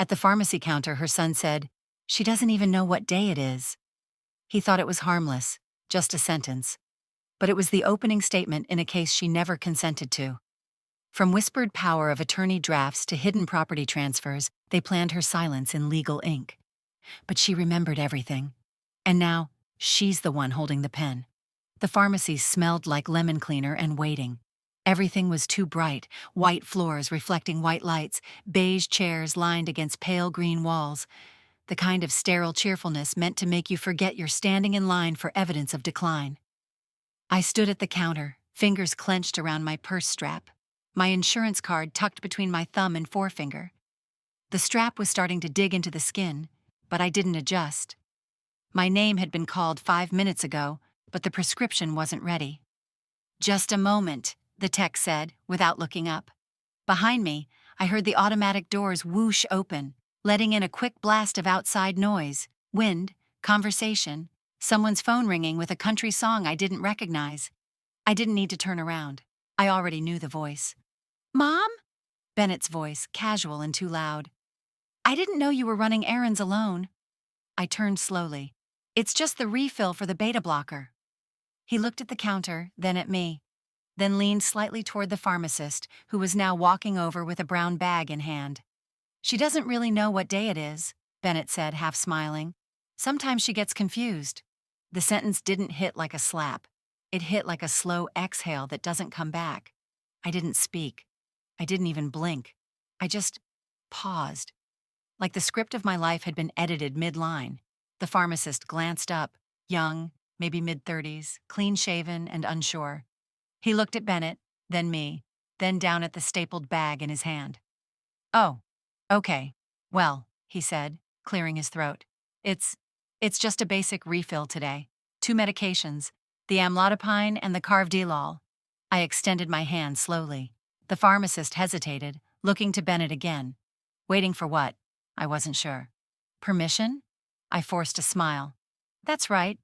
At the pharmacy counter, her son said, "She doesn't even know what day it is." He thought it was harmless, just a sentence. But it was the opening statement in a case she never consented to. From whispered power of attorney drafts to hidden property transfers, they planned her silence in legal ink. But she remembered everything. And now, she's the one holding the pen. The pharmacy smelled like lemon cleaner and waiting. Everything was too bright, white floors reflecting white lights, beige chairs lined against pale green walls, the kind of sterile cheerfulness meant to make you forget you're standing in line for evidence of decline. I stood at the counter, fingers clenched around my purse strap, my insurance card tucked between my thumb and forefinger. The strap was starting to dig into the skin, but I didn't adjust. My name had been called 5 minutes ago, but the prescription wasn't ready. "Just a moment," the tech said, without looking up. Behind me, I heard the automatic doors whoosh open, letting in a quick blast of outside noise, wind, conversation, someone's phone ringing with a country song I didn't recognize. I didn't need to turn around. I already knew the voice. "Mom?" Bennett's voice, casual and too loud. "I didn't know you were running errands alone." I turned slowly. "It's just the refill for the beta blocker." He looked at the counter, then at me, then leaned slightly toward the pharmacist, who was now walking over with a brown bag in hand. "She doesn't really know what day it is," Bennett said, half smiling. "Sometimes she gets confused." The sentence didn't hit like a slap. It hit like a slow exhale that doesn't come back. I didn't speak. I didn't even blink. I just paused. Like the script of my life had been edited mid-line. The pharmacist glanced up, young, maybe mid-30s, clean-shaven and unsure. He looked at Bennett, then me, then down at the stapled bag in his hand. "Oh, okay. Well," he said, clearing his throat. It's just a basic refill today. 2 medications, the amlodipine and the carvedilol." I extended my hand slowly. The pharmacist hesitated, looking to Bennett again. Waiting for what? I wasn't sure. "Permission?" I forced a smile. "That's right."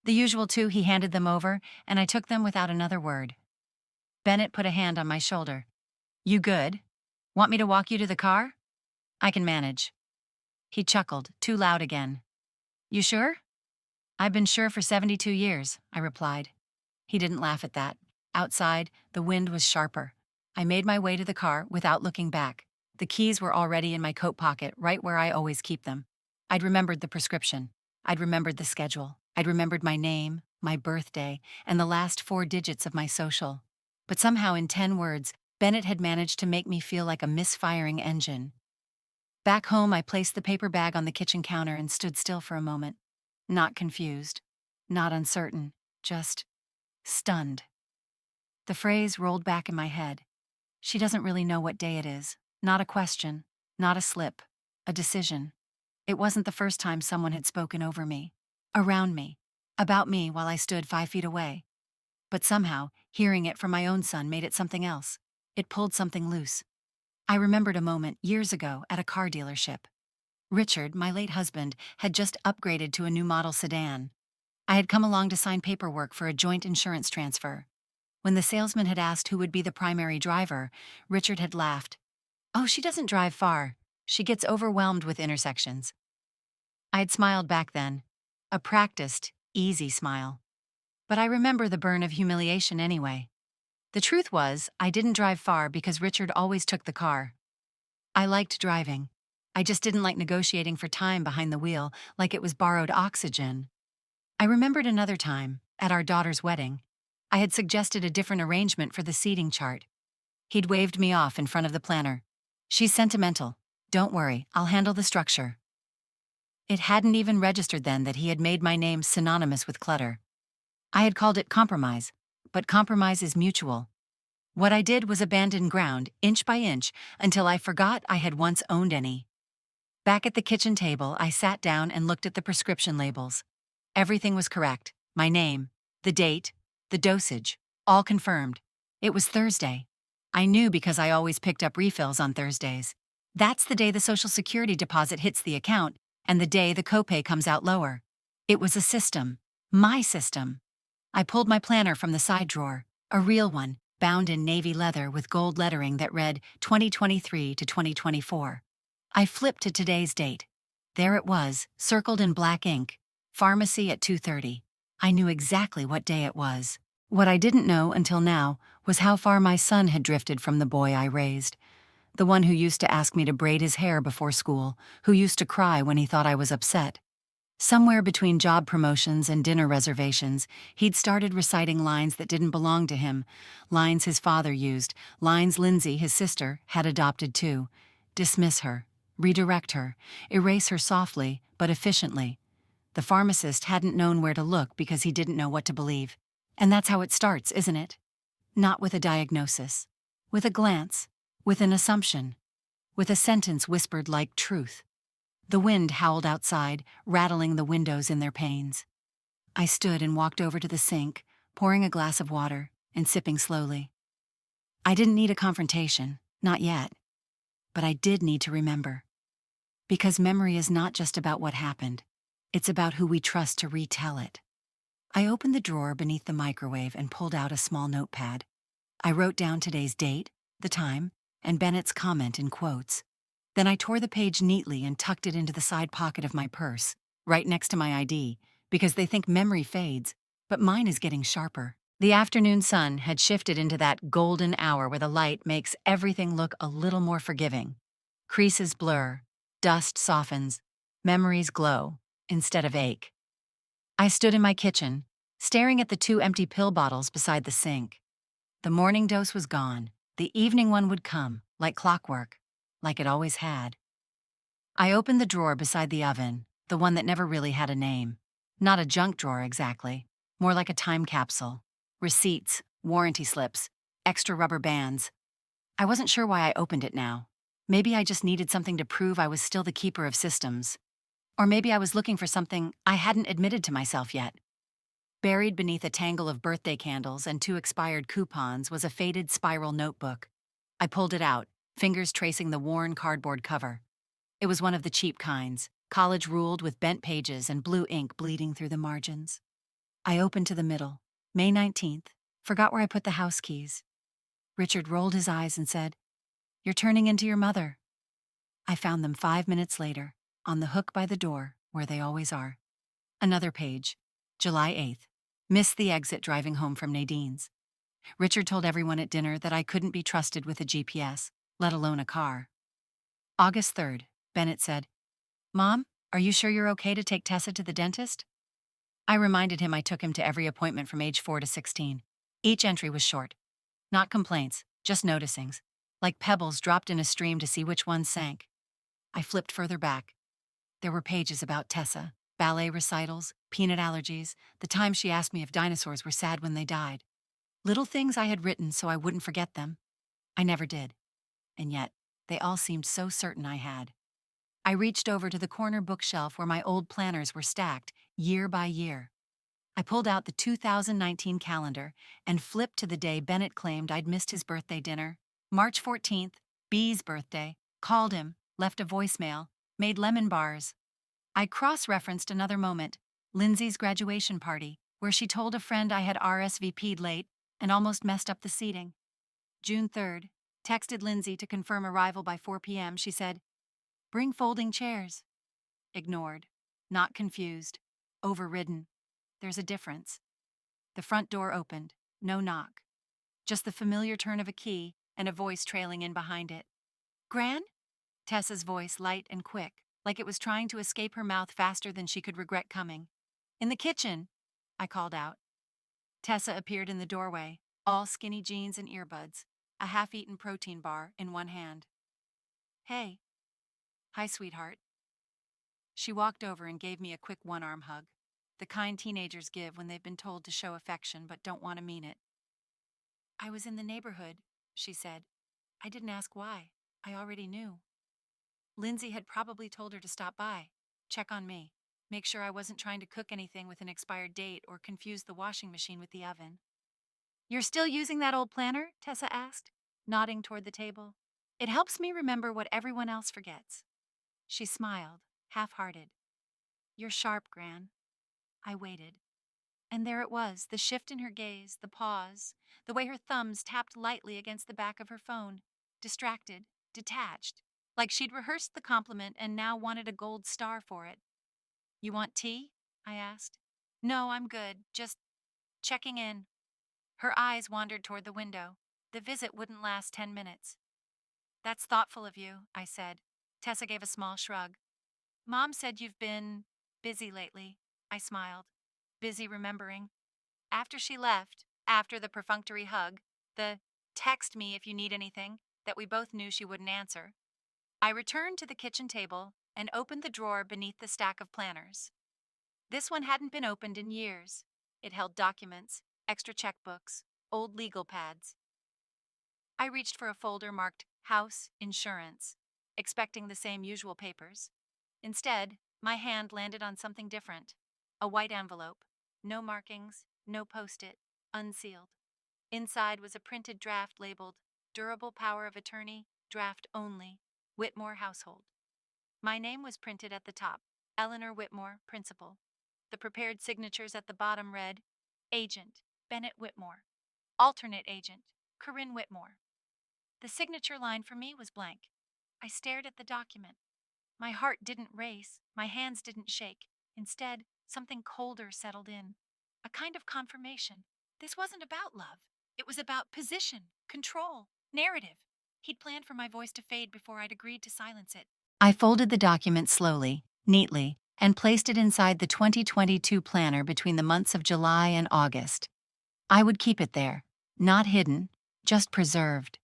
The usual 2, he handed them over, and I took them without another word. Bennett put a hand on my shoulder. "You good? Want me to walk you to the car?" "I can manage." He chuckled, too loud again. "You sure?" "I've been sure for 72 years, I replied. He didn't laugh at that. Outside, the wind was sharper. I made my way to the car without looking back. The keys were already in my coat pocket, right where I always keep them. I'd remembered the prescription. I'd remembered the schedule. I'd remembered my name, my birthday, and the last 4 digits of my social. But somehow in 10 words, Bennett had managed to make me feel like a misfiring engine. Back home, I placed the paper bag on the kitchen counter and stood still for a moment. Not confused, not uncertain, just stunned. The phrase rolled back in my head. She doesn't really know what day it is. Not a question, not a slip, a decision. It wasn't the first time someone had spoken over me, around me, about me while I stood 5 feet away. But somehow, hearing it from my own son made it something else. It pulled something loose. I remembered a moment years ago at a car dealership. Richard, my late husband, had just upgraded to a new model sedan. I had come along to sign paperwork for a joint insurance transfer. When the salesman had asked who would be the primary driver, Richard had laughed. "Oh, she doesn't drive far. She gets overwhelmed with intersections." I had smiled back then, a practiced, easy smile. But I remember the burn of humiliation anyway. The truth was, I didn't drive far because Richard always took the car. I liked driving. I just didn't like negotiating for time behind the wheel like it was borrowed oxygen. I remembered another time, at our daughter's wedding, I had suggested a different arrangement for the seating chart. He'd waved me off in front of the planner. "She's sentimental. Don't worry, I'll handle the structure." It hadn't even registered then that he had made my name synonymous with clutter. I had called it compromise, but compromise is mutual. What I did was abandon ground, inch by inch, until I forgot I had once owned any. Back at the kitchen table, I sat down and looked at the prescription labels. Everything was correct. My name, the date, the dosage, all confirmed. It was Thursday. I knew because I always picked up refills on Thursdays. That's the day the Social Security deposit hits the account, and the day the copay comes out lower. It was a system. My system. I pulled my planner from the side drawer, a real one, bound in navy leather with gold lettering that read 2023 to 2024. I flipped to today's date. There it was, circled in black ink. Pharmacy at 2:30. I knew exactly what day it was. What I didn't know until now was how far my son had drifted from the boy I raised. The one who used to ask me to braid his hair before school, who used to cry when he thought I was upset. Somewhere between job promotions and dinner reservations, he'd started reciting lines that didn't belong to him, lines his father used, lines Lindsay, his sister, had adopted too. Dismiss her, redirect her, erase her softly but efficiently. The pharmacist hadn't known where to look because he didn't know what to believe. And that's how it starts, isn't it? Not with a diagnosis, with a glance, with an assumption, with a sentence whispered like truth. The wind howled outside, rattling the windows in their panes. I stood and walked over to the sink, pouring a glass of water and sipping slowly. I didn't need a confrontation, not yet. But I did need to remember. Because memory is not just about what happened, it's about who we trust to retell it. I opened the drawer beneath the microwave and pulled out a small notepad. I wrote down today's date, the time, and Bennett's comment in quotes. Then I tore the page neatly and tucked it into the side pocket of my purse, right next to my ID, because they think memory fades, but mine is getting sharper. The afternoon sun had shifted into that golden hour where the light makes everything look a little more forgiving. Creases blur, dust softens, memories glow, instead of ache. I stood in my kitchen, staring at the 2 empty pill bottles beside the sink. The morning dose was gone. The evening one would come, like clockwork. Like it always had. I opened the drawer beside the oven, the one that never really had a name. Not a junk drawer exactly, more like a time capsule. Receipts, warranty slips, extra rubber bands. I wasn't sure why I opened it now. Maybe I just needed something to prove I was still the keeper of systems. Or maybe I was looking for something I hadn't admitted to myself yet. Buried beneath a tangle of birthday candles and 2 expired coupons was a faded spiral notebook. I pulled it out, fingers tracing the worn cardboard cover. It was one of the cheap kinds, college-ruled with bent pages and blue ink bleeding through the margins. I opened to the middle. May 19th. Forgot where I put the house keys. Richard rolled his eyes and said, "You're turning into your mother." I found them 5 minutes later, on the hook by the door, where they always are. Another page. July 8th. Missed the exit driving home from Nadine's. Richard told everyone at dinner that I couldn't be trusted with a GPS, let alone a car. August 3rd, Bennett said, "Mom, are you sure you're okay to take Tessa to the dentist?" I reminded him I took him to every appointment from age 4 to 16. Each entry was short. Not complaints, just noticings, like pebbles dropped in a stream to see which ones sank. I flipped further back. There were pages about Tessa, ballet recitals, peanut allergies, the time she asked me if dinosaurs were sad when they died. Little things I had written so I wouldn't forget them. I never did. And yet, they all seemed so certain I had. I reached over to the corner bookshelf where my old planners were stacked, year by year. I pulled out the 2019 calendar and flipped to the day Bennett claimed I'd missed his birthday dinner. March 14th, B's birthday. Called him, left a voicemail, made lemon bars. I cross-referenced another moment, Lindsay's graduation party, where she told a friend I had RSVP'd late and almost messed up the seating. June 3rd, texted Lindsay to confirm arrival by 4 p.m. She said, "Bring folding chairs." Ignored. Not confused. Overridden. There's a difference. The front door opened. No knock. Just the familiar turn of a key and a voice trailing in behind it. "Gran?" Tessa's voice light and quick, like it was trying to escape her mouth faster than she could regret coming. "In the kitchen," I called out. Tessa appeared in the doorway, all skinny jeans and earbuds, a half-eaten protein bar in one hand. "Hey." "Hi, sweetheart." She walked over and gave me a quick one-arm hug, the kind teenagers give when they've been told to show affection but don't want to mean it. "I was in the neighborhood," she said. "I didn't ask why. I already knew." Lindsay had probably told her to stop by, check on me, make sure I wasn't trying to cook anything with an expired date or confuse the washing machine with the oven. "You're still using that old planner?" Tessa asked, nodding toward the table. "It helps me remember what everyone else forgets." She smiled, half-hearted. "You're sharp, Gran." I waited. And there it was, the shift in her gaze, the pause, the way her thumbs tapped lightly against the back of her phone. Distracted, detached, like she'd rehearsed the compliment and now wanted a gold star for it. You want tea? I asked. No, I'm good, just checking in. Her eyes wandered toward the window. The visit wouldn't last 10 minutes. That's thoughtful of you, I said. Tessa gave a small shrug. Mom said you've been busy lately. I smiled. Busy remembering. After she left, after the perfunctory hug, the text me if you need anything that we both knew she wouldn't answer, I returned to the kitchen table and opened the drawer beneath the stack of planners. This one hadn't been opened in years. It held documents, extra checkbooks, old legal pads. I reached for a folder marked House Insurance, expecting the same usual papers. Instead, my hand landed on something different. A white envelope. No markings, no post-it, unsealed. Inside was a printed draft labeled Durable Power of Attorney, Draft Only, Whitmore Household. My name was printed at the top, Eleanor Whitmore, Principal. The prepared signatures at the bottom read, Agent, Bennett Whitmore. Alternate Agent, Corinne Whitmore. The signature line for me was blank. I stared at the document. My heart didn't race, my hands didn't shake. Instead, something colder settled in. A kind of confirmation. This wasn't about love. It was about position, control, narrative. He'd planned for my voice to fade before I'd agreed to silence it. I folded the document slowly, neatly, and placed it inside the 2022 planner between the months of July and August. I would keep it there, not hidden, just preserved.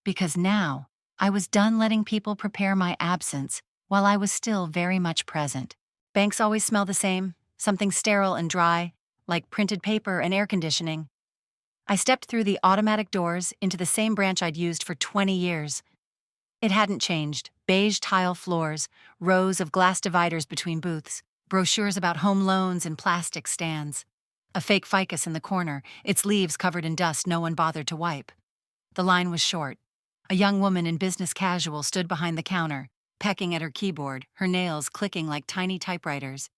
Because now, I was done letting people prepare my absence while I was still very much present. Banks always smell the same, something sterile and dry, like printed paper and air conditioning. I stepped through the automatic doors into the same branch I'd used for 20 years. It hadn't changed. Beige tile floors, rows of glass dividers between booths, brochures about home loans and plastic stands. A fake ficus in the corner, its leaves covered in dust no one bothered to wipe. The line was short. A young woman in business casual stood behind the counter, pecking at her keyboard, her nails clicking like tiny typewriters.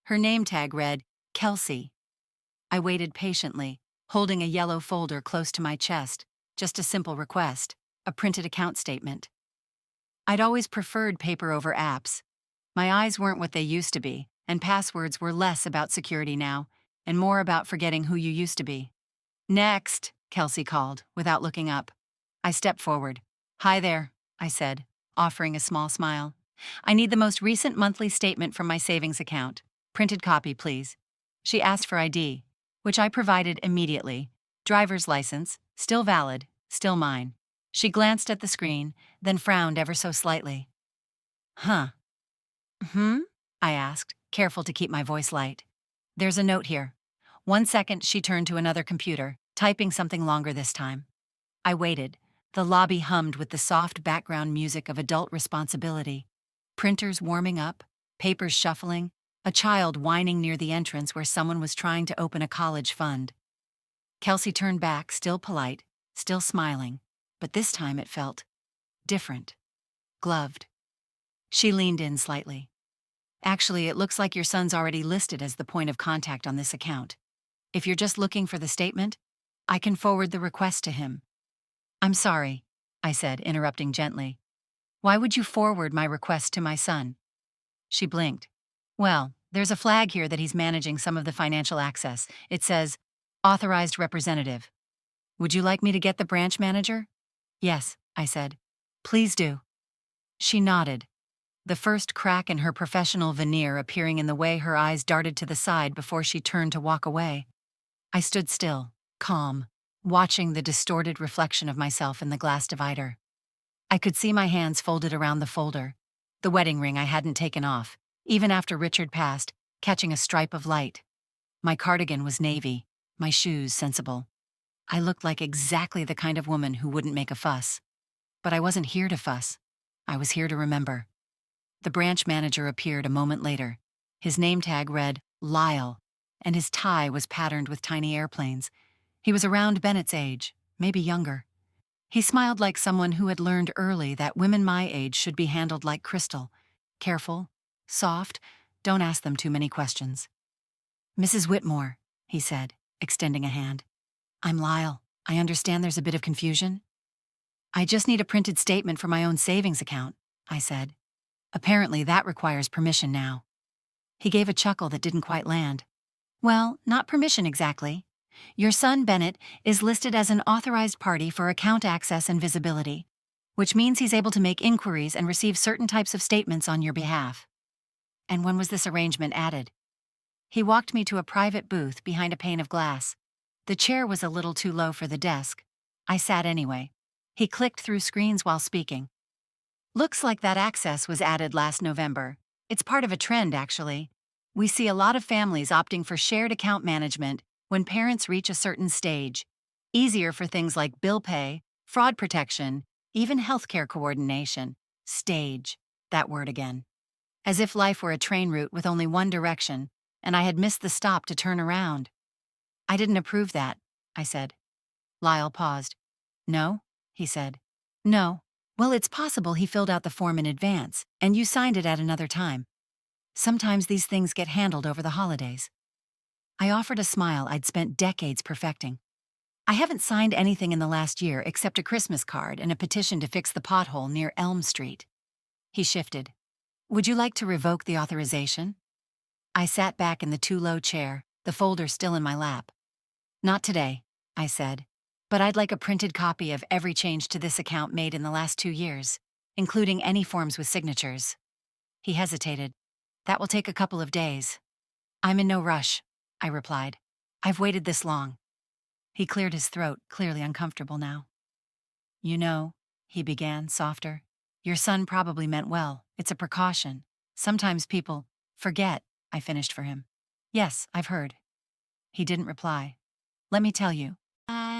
Her name tag read, Kelsey. I waited patiently, holding a yellow folder close to my chest, just a simple request, a printed account statement. I'd always preferred paper over apps. My eyes weren't what they used to be, and passwords were less about security now, and more about forgetting who you used to be. Next, Kelsey called, without looking up. I stepped forward. Hi there, I said, offering a small smile. I need the most recent monthly statement from my savings account. Printed copy, please. She asked for ID, which I provided immediately. Driver's license, still valid, still mine. She glanced at the screen, then frowned ever so slightly. Huh. I asked, careful to keep my voice light. There's a note here. 1 second, she turned to another computer, typing something longer this time. I waited. The lobby hummed with the soft background music of adult responsibility. Printers warming up, papers shuffling, a child whining near the entrance where someone was trying to open a college fund. Kelsey turned back, still polite, still smiling, but this time it felt different, gloved. She leaned in slightly. Actually, it looks like your son's already listed as the point of contact on this account. If you're just looking for the statement, I can forward the request to him. I'm sorry, I said, interrupting gently. Why would you forward my request to my son? She blinked. Well, there's a flag here that he's managing some of the financial access. It says, Authorized Representative. Would you like me to get the branch manager? Yes, I said. Please do. She nodded, the first crack in her professional veneer appearing in the way her eyes darted to the side before she turned to walk away. I stood still, calm, watching the distorted reflection of myself in the glass divider. I could see my hands folded around the folder, the wedding ring I hadn't taken off, even after Richard passed, catching a stripe of light. My cardigan was navy, my shoes sensible. I looked like exactly the kind of woman who wouldn't make a fuss. But I wasn't here to fuss. I was here to remember. The branch manager appeared a moment later. His name tag read Lyle, and his tie was patterned with tiny airplanes. He was around Bennett's age, maybe younger. He smiled like someone who had learned early that women my age should be handled like crystal. Careful, soft, don't ask them too many questions. Mrs. Whitmore, he said, extending a hand. I'm Lyle. I understand there's a bit of confusion. I just need a printed statement for my own savings account. I said. Apparently that requires permission now. He gave a chuckle that didn't quite land. Well, not permission exactly. Your son, Bennett, is listed as an authorized party for account access and visibility, which means he's able to make inquiries and receive certain types of statements on your behalf. And when was this arrangement added? He walked me to a private booth behind a pane of glass. The chair was a little too low for the desk. I sat anyway. He clicked through screens while speaking. Looks like that access was added last November. It's part of a trend, actually. We see a lot of families opting for shared account management when parents reach a certain stage. Easier for things like bill pay, fraud protection, even healthcare coordination. Stage. That word again. As if life were a train route with only one direction, and I had missed the stop to turn around. I didn't approve that, I said. Lyle paused. No, he said. No. Well, it's possible he filled out the form in advance, and you signed it at another time. Sometimes these things get handled over the holidays. I offered a smile I'd spent decades perfecting. I haven't signed anything in the last year except a Christmas card and a petition to fix the pothole near Elm Street. He shifted. Would you like to revoke the authorization? I sat back in the too-low chair, the folder still in my lap. Not today, I said. But I'd like a printed copy of every change to this account made in the last 2 years, including any forms with signatures. He hesitated. That will take a couple of days. I'm in no rush, I replied. I've waited this long. He cleared his throat, clearly uncomfortable now. You know, he began, softer. Your son probably meant well. It's a precaution. Sometimes people forget, I finished for him. Yes, I've heard. He didn't reply. Let me tell you.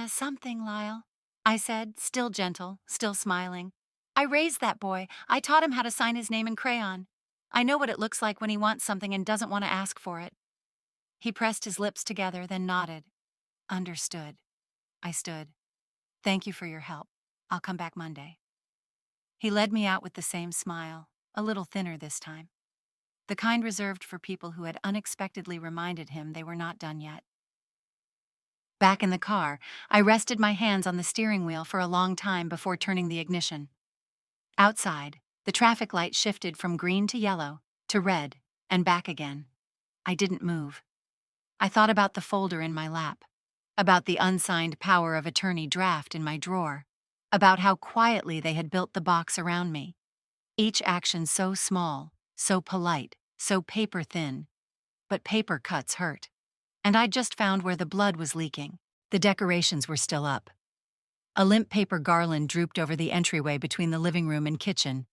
Something, Lyle, I said, still gentle, still smiling. I raised that boy. I taught him how to sign his name in crayon. I know what it looks like when he wants something and doesn't want to ask for it. He pressed his lips together, then nodded. Understood. I stood. Thank you for your help. I'll come back Monday. He led me out with the same smile, a little thinner this time. The kind reserved for people who had unexpectedly reminded him they were not done yet. Back in the car, I rested my hands on the steering wheel for a long time before turning the ignition. Outside, the traffic light shifted from green to yellow, to red, and back again. I didn't move. I thought about the folder in my lap, about the unsigned power of attorney draft in my drawer, about how quietly they had built the box around me. Each action so small, so polite, so paper-thin. But paper cuts hurt. And I'd just found where the blood was leaking. The decorations were still up. A limp paper garland drooped over the entryway between the living room and kitchen,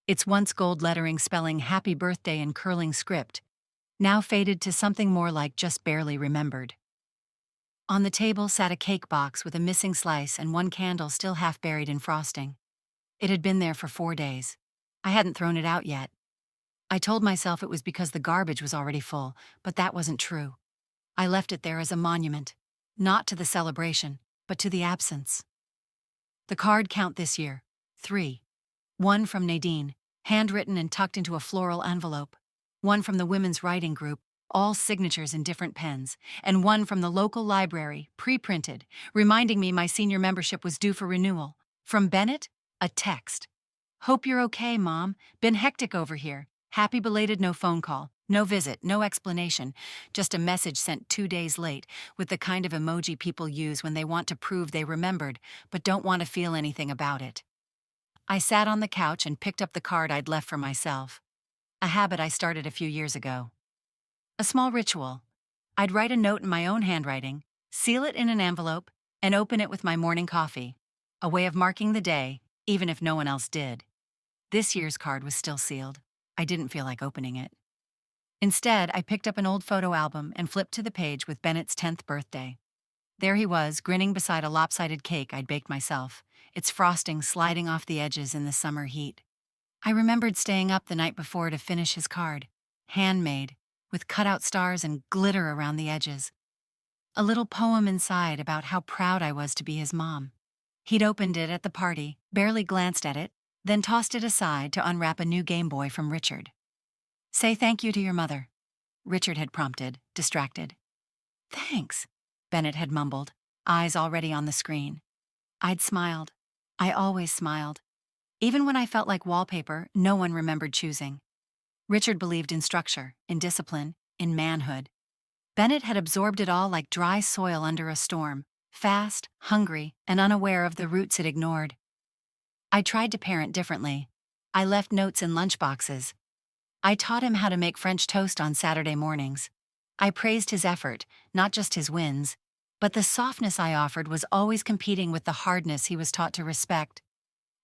its once gold lettering spelling Happy Birthday in curling script, now faded to something more like just barely remembered. On the table sat a cake box with a missing slice and one candle still half buried in frosting. It had been there for 4 days. I hadn't thrown it out yet. I told myself it was because the garbage was already full, but that wasn't true. I left it there as a monument, not to the celebration, but to the absence. The card count this year, 3. One from Nadine, handwritten and tucked into a floral envelope. One from the women's writing group, all signatures in different pens. And one from the local library, pre-printed, reminding me my senior membership was due for renewal. From Bennett, a text. Hope you're okay, Mom. Been hectic over here. Happy belated no phone call. No visit, no explanation, just a message sent 2 days late with the kind of emoji people use when they want to prove they remembered but don't want to feel anything about it. I sat on the couch and picked up the card I'd left for myself, a habit I started a few years ago. A small ritual. I'd write a note in my own handwriting, seal it in an envelope, and open it with my morning coffee, a way of marking the day, even if no one else did. This year's card was still sealed. I didn't feel like opening it. Instead, I picked up an old photo album and flipped to the page with Bennett's 10th birthday. There he was, grinning beside a lopsided cake I'd baked myself, its frosting sliding off the edges in the summer heat. I remembered staying up the night before to finish his card, handmade, with cutout stars and glitter around the edges. A little poem inside about how proud I was to be his mom. He'd opened it at the party, barely glanced at it, then tossed it aside to unwrap a new Game Boy from Richard. Say thank you to your mother, Richard had prompted, distracted. Thanks, Bennett had mumbled, eyes already on the screen. I'd smiled. I always smiled. Even when I felt like wallpaper, no one remembered choosing. Richard believed in structure, in discipline, in manhood. Bennett had absorbed it all like dry soil under a storm, fast, hungry, and unaware of the roots it ignored. I tried to parent differently. I left notes in lunchboxes. I taught him how to make French toast on Saturday mornings. I praised his effort, not just his wins, but the softness I offered was always competing with the hardness he was taught to respect.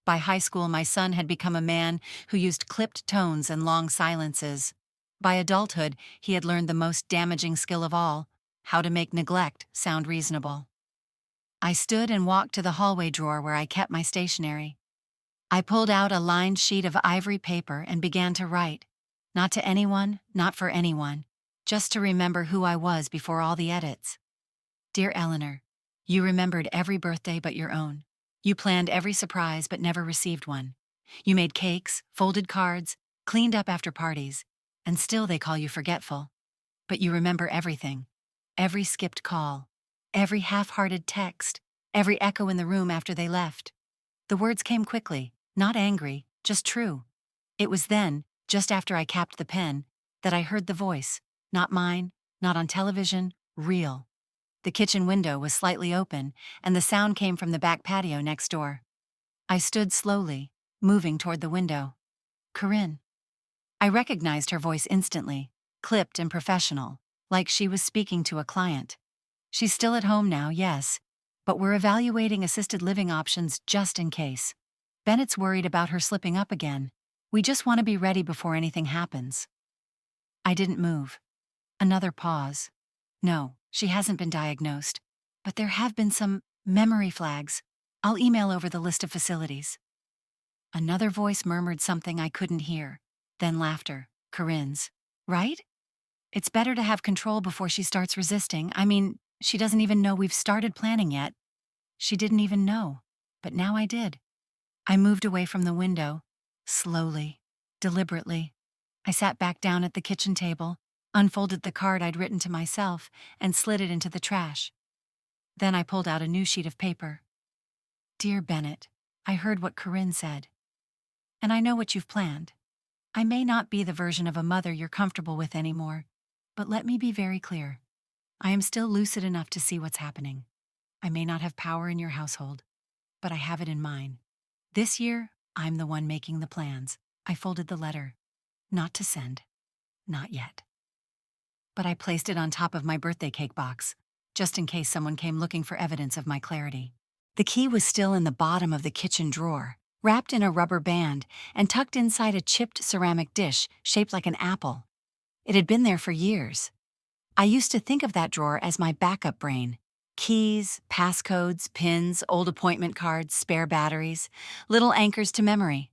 By high school, my son had become a man who used clipped tones and long silences. By adulthood, he had learned the most damaging skill of all, how to make neglect sound reasonable. I stood and walked to the hallway drawer where I kept my stationery. I pulled out a lined sheet of ivory paper and began to write. Not to anyone, not for anyone, just to remember who I was before all the edits. Dear Eleanor, you remembered every birthday but your own. You planned every surprise but never received one. You made cakes, folded cards, cleaned up after parties, and still they call you forgetful. But you remember everything. Every skipped call, every half-hearted text, every echo in the room after they left. The words came quickly, not angry, just true. It was then, just after I capped the pen, that I heard the voice, not mine, not on television, real. The kitchen window was slightly open, and the sound came from the back patio next door. I stood slowly, moving toward the window. Corinne. I recognized her voice instantly, clipped and professional, like she was speaking to a client. She's still at home now, yes, but we're evaluating assisted living options just in case. Bennett's worried about her slipping up again. We just want to be ready before anything happens. I didn't move. Another pause. No, she hasn't been diagnosed, but there have been some memory flags. I'll email over the list of facilities. Another voice murmured something I couldn't hear, then laughter, Corinne's. Right? It's better to have control before she starts resisting. I mean, she doesn't even know we've started planning yet. She didn't even know, but now I did. I moved away from the window, slowly, deliberately. I sat back down at the kitchen table, unfolded the card I'd written to myself, and slid it into the trash. Then I pulled out a new sheet of paper. Dear Bennett, I heard what Corinne said. And I know what you've planned. I may not be the version of a mother you're comfortable with anymore, but let me be very clear. I am still lucid enough to see what's happening. I may not have power in your household, but I have it in mine. This year, I'm the one making the plans. I folded the letter. Not to send. Not yet. But I placed it on top of my birthday cake box, just in case someone came looking for evidence of my clarity. The key was still in the bottom of the kitchen drawer, wrapped in a rubber band and tucked inside a chipped ceramic dish shaped like an apple. It had been there for years. I used to think of that drawer as my backup brain. Keys, passcodes, pins, old appointment cards, spare batteries, little anchors to memory.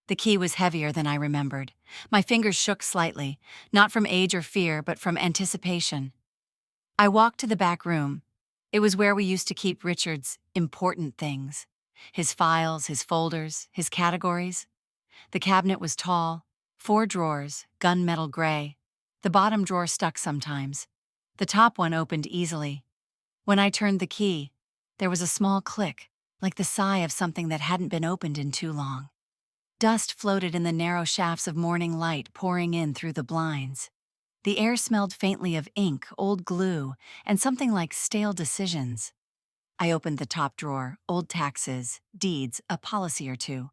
The key was heavier than I remembered. My fingers shook slightly, not from age or fear, but from anticipation. I walked to the back room. It was where we used to keep Richard's important things. His files, his folders, his categories. The cabinet was tall, 4 drawers, gunmetal gray. The bottom drawer stuck sometimes. The top one opened easily. When I turned the key, there was a small click, like the sigh of something that hadn't been opened in too long. Dust floated in the narrow shafts of morning light pouring in through the blinds. The air smelled faintly of ink, old glue, and something like stale decisions. I opened the top drawer, old taxes, deeds, a policy or two.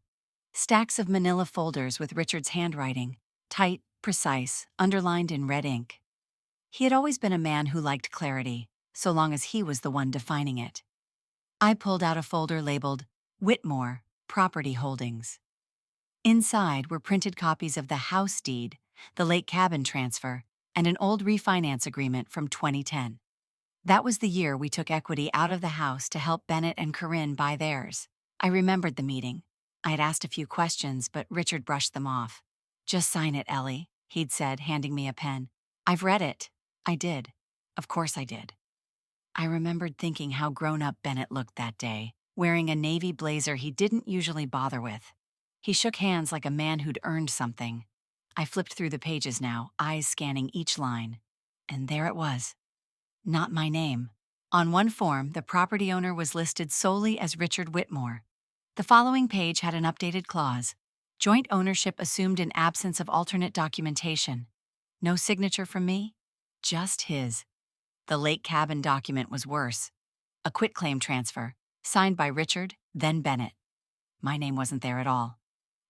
Stacks of manila folders with Richard's handwriting, tight, precise, underlined in red ink. He had always been a man who liked clarity, so long as he was the one defining it. I pulled out a folder labeled Whitmore, Property Holdings. Inside were printed copies of the house deed, the lake cabin transfer, and an old refinance agreement from 2010. That was the year we took equity out of the house to help Bennett and Corinne buy theirs. I remembered the meeting. I had asked a few questions, but Richard brushed them off. Just sign it, Ellie, he'd said, handing me a pen. I've read it. I did. Of course I did. I remembered thinking how grown-up Bennett looked that day, wearing a navy blazer he didn't usually bother with. He shook hands like a man who'd earned something. I flipped through the pages now, eyes scanning each line. And there it was. Not my name. On one form, the property owner was listed solely as Richard Whitmore. The following page had an updated clause. Joint ownership assumed in absence of alternate documentation. No signature from me, just his. The lake cabin document was worse. A quitclaim transfer, signed by Richard, then Bennett. My name wasn't there at all.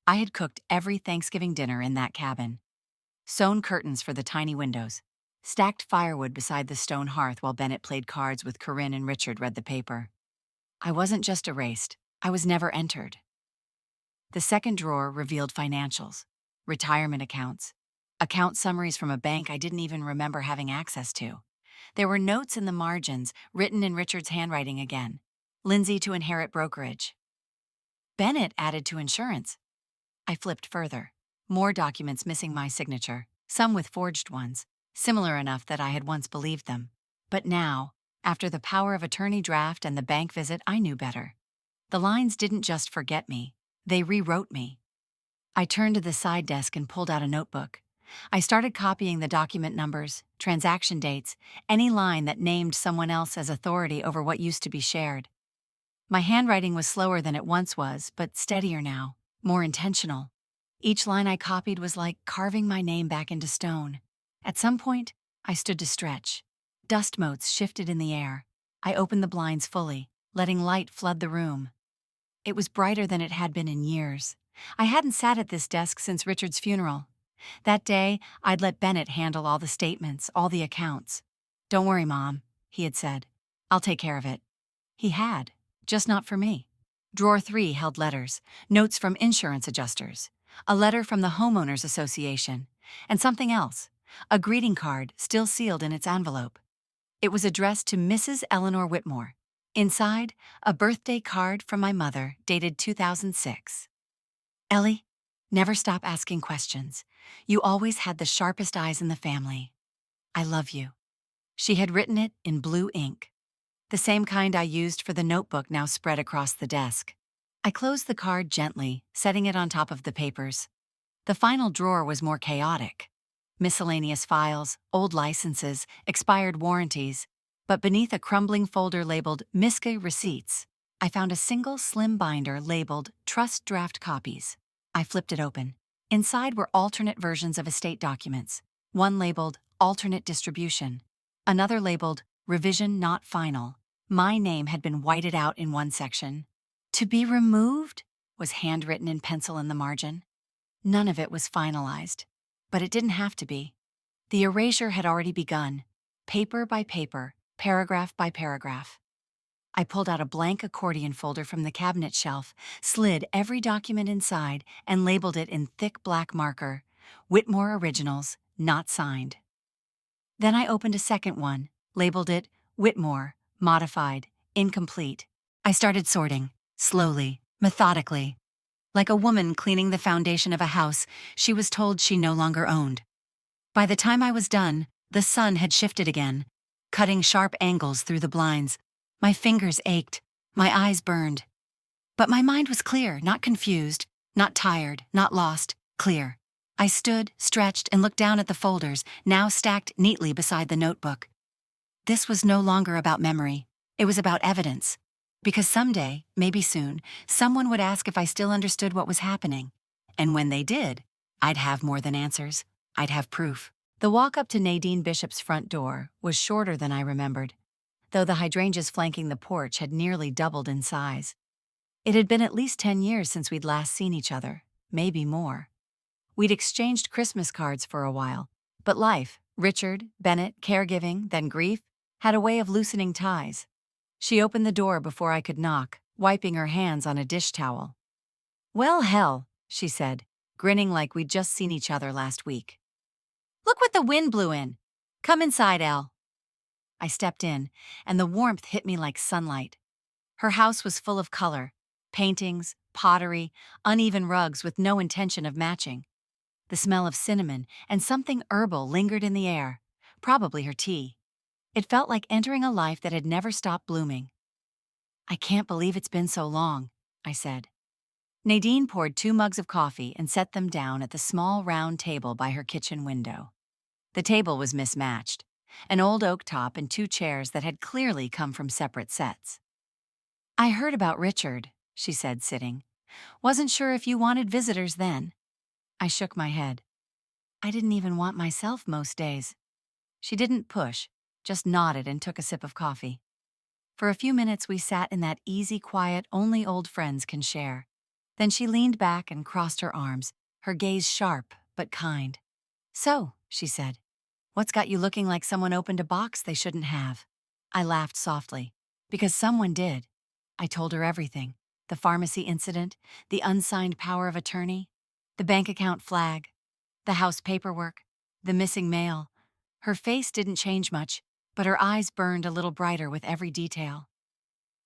I had cooked every Thanksgiving dinner in that cabin. Sewn curtains for the tiny windows. Stacked firewood beside the stone hearth while Bennett played cards with Corinne and Richard read the paper. I wasn't just erased, I was never entered. The second drawer revealed financials, retirement accounts, account summaries from a bank I didn't even remember having access to. There were notes in the margins, written in Richard's handwriting again. Lindsay to inherit brokerage. Bennett added to insurance. I flipped further. More documents missing my signature, some with forged ones, similar enough that I had once believed them. But now, after the power of attorney draft and the bank visit, I knew better. The lines didn't just forget me, they rewrote me. I turned to the side desk and pulled out a notebook. I started copying the document numbers, transaction dates, any line that named someone else as authority over what used to be shared. My handwriting was slower than it once was, but steadier now, more intentional. Each line I copied was like carving my name back into stone. At some point, I stood to stretch. Dust motes shifted in the air. I opened the blinds fully, letting light flood the room. It was brighter than it had been in years. I hadn't sat at this desk since Richard's funeral. That day, I'd let Bennett handle all the statements, all the accounts. "Don't worry, Mom," he had said. "I'll take care of it." He had, just not for me. Drawer 3 held letters, notes from insurance adjusters, a letter from the Homeowners Association, and something else, a greeting card still sealed in its envelope. It was addressed to Mrs. Eleanor Whitmore. Inside, a birthday card from my mother dated 2006. "Ellie, never stop asking questions. You always had the sharpest eyes in the family. I love you." She had written it in blue ink, the same kind I used for the notebook now spread across the desk. I closed the card gently, setting it on top of the papers. The final drawer was more chaotic. Miscellaneous files, old licenses, expired warranties. But beneath a crumbling folder labeled Miska Receipts, I found a single slim binder labeled Trust Draft Copies. I flipped it open. Inside were alternate versions of estate documents, one labeled Alternate Distribution, another labeled Revision Not Final. My name had been whited out in one section. "To be removed" was handwritten in pencil in the margin. None of it was finalized, but it didn't have to be. The erasure had already begun, paper by paper, paragraph by paragraph. I pulled out a blank accordion folder from the cabinet shelf, slid every document inside, and labeled it in thick black marker, Whitmore Originals, not signed. Then I opened a second one, labeled it Whitmore, modified, incomplete. I started sorting, slowly, methodically. Like a woman cleaning the foundation of a house she was told she no longer owned. By the time I was done, the sun had shifted again, cutting sharp angles through the blinds. My fingers ached, my eyes burned. But my mind was clear, not confused, not tired, not lost, clear. I stood, stretched, and looked down at the folders, now stacked neatly beside the notebook. This was no longer about memory. It was about evidence. Because someday, maybe soon, someone would ask if I still understood what was happening. And when they did, I'd have more than answers. I'd have proof. The walk up to Nadine Bishop's front door was shorter than I remembered, though the hydrangeas flanking the porch had nearly doubled in size. It had been at least 10 years since we'd last seen each other, maybe more. We'd exchanged Christmas cards for a while, but life, Richard, Bennett, caregiving, then grief, had a way of loosening ties. She opened the door before I could knock, wiping her hands on a dish towel. "Well, hell," she said, grinning like we'd just seen each other last week. "Look what the wind blew in. Come inside, Elle." I stepped in, and the warmth hit me like sunlight. Her house was full of color, paintings, pottery, uneven rugs with no intention of matching. The smell of cinnamon and something herbal lingered in the air, probably her tea. It felt like entering a life that had never stopped blooming. "I can't believe it's been so long," I said. Nadine poured 2 mugs of coffee and set them down at the small round table by her kitchen window. The table was mismatched, an old oak top and 2 chairs that had clearly come from separate sets. "I heard about Richard," she said, sitting. Wasn't sure if you wanted visitors then. I shook my head. I didn't even want myself most days. She didn't push, just nodded and took a sip of coffee. For a few minutes we sat in that easy quiet only old friends can share. Then she leaned back and crossed her arms, her gaze sharp but kind. So, she said, what's got you looking like someone opened a box they shouldn't have? I laughed softly. Because someone did. I told her everything. The pharmacy incident, the unsigned power of attorney, the bank account flag, the house paperwork, the missing mail. Her face didn't change much, but her eyes burned a little brighter with every detail.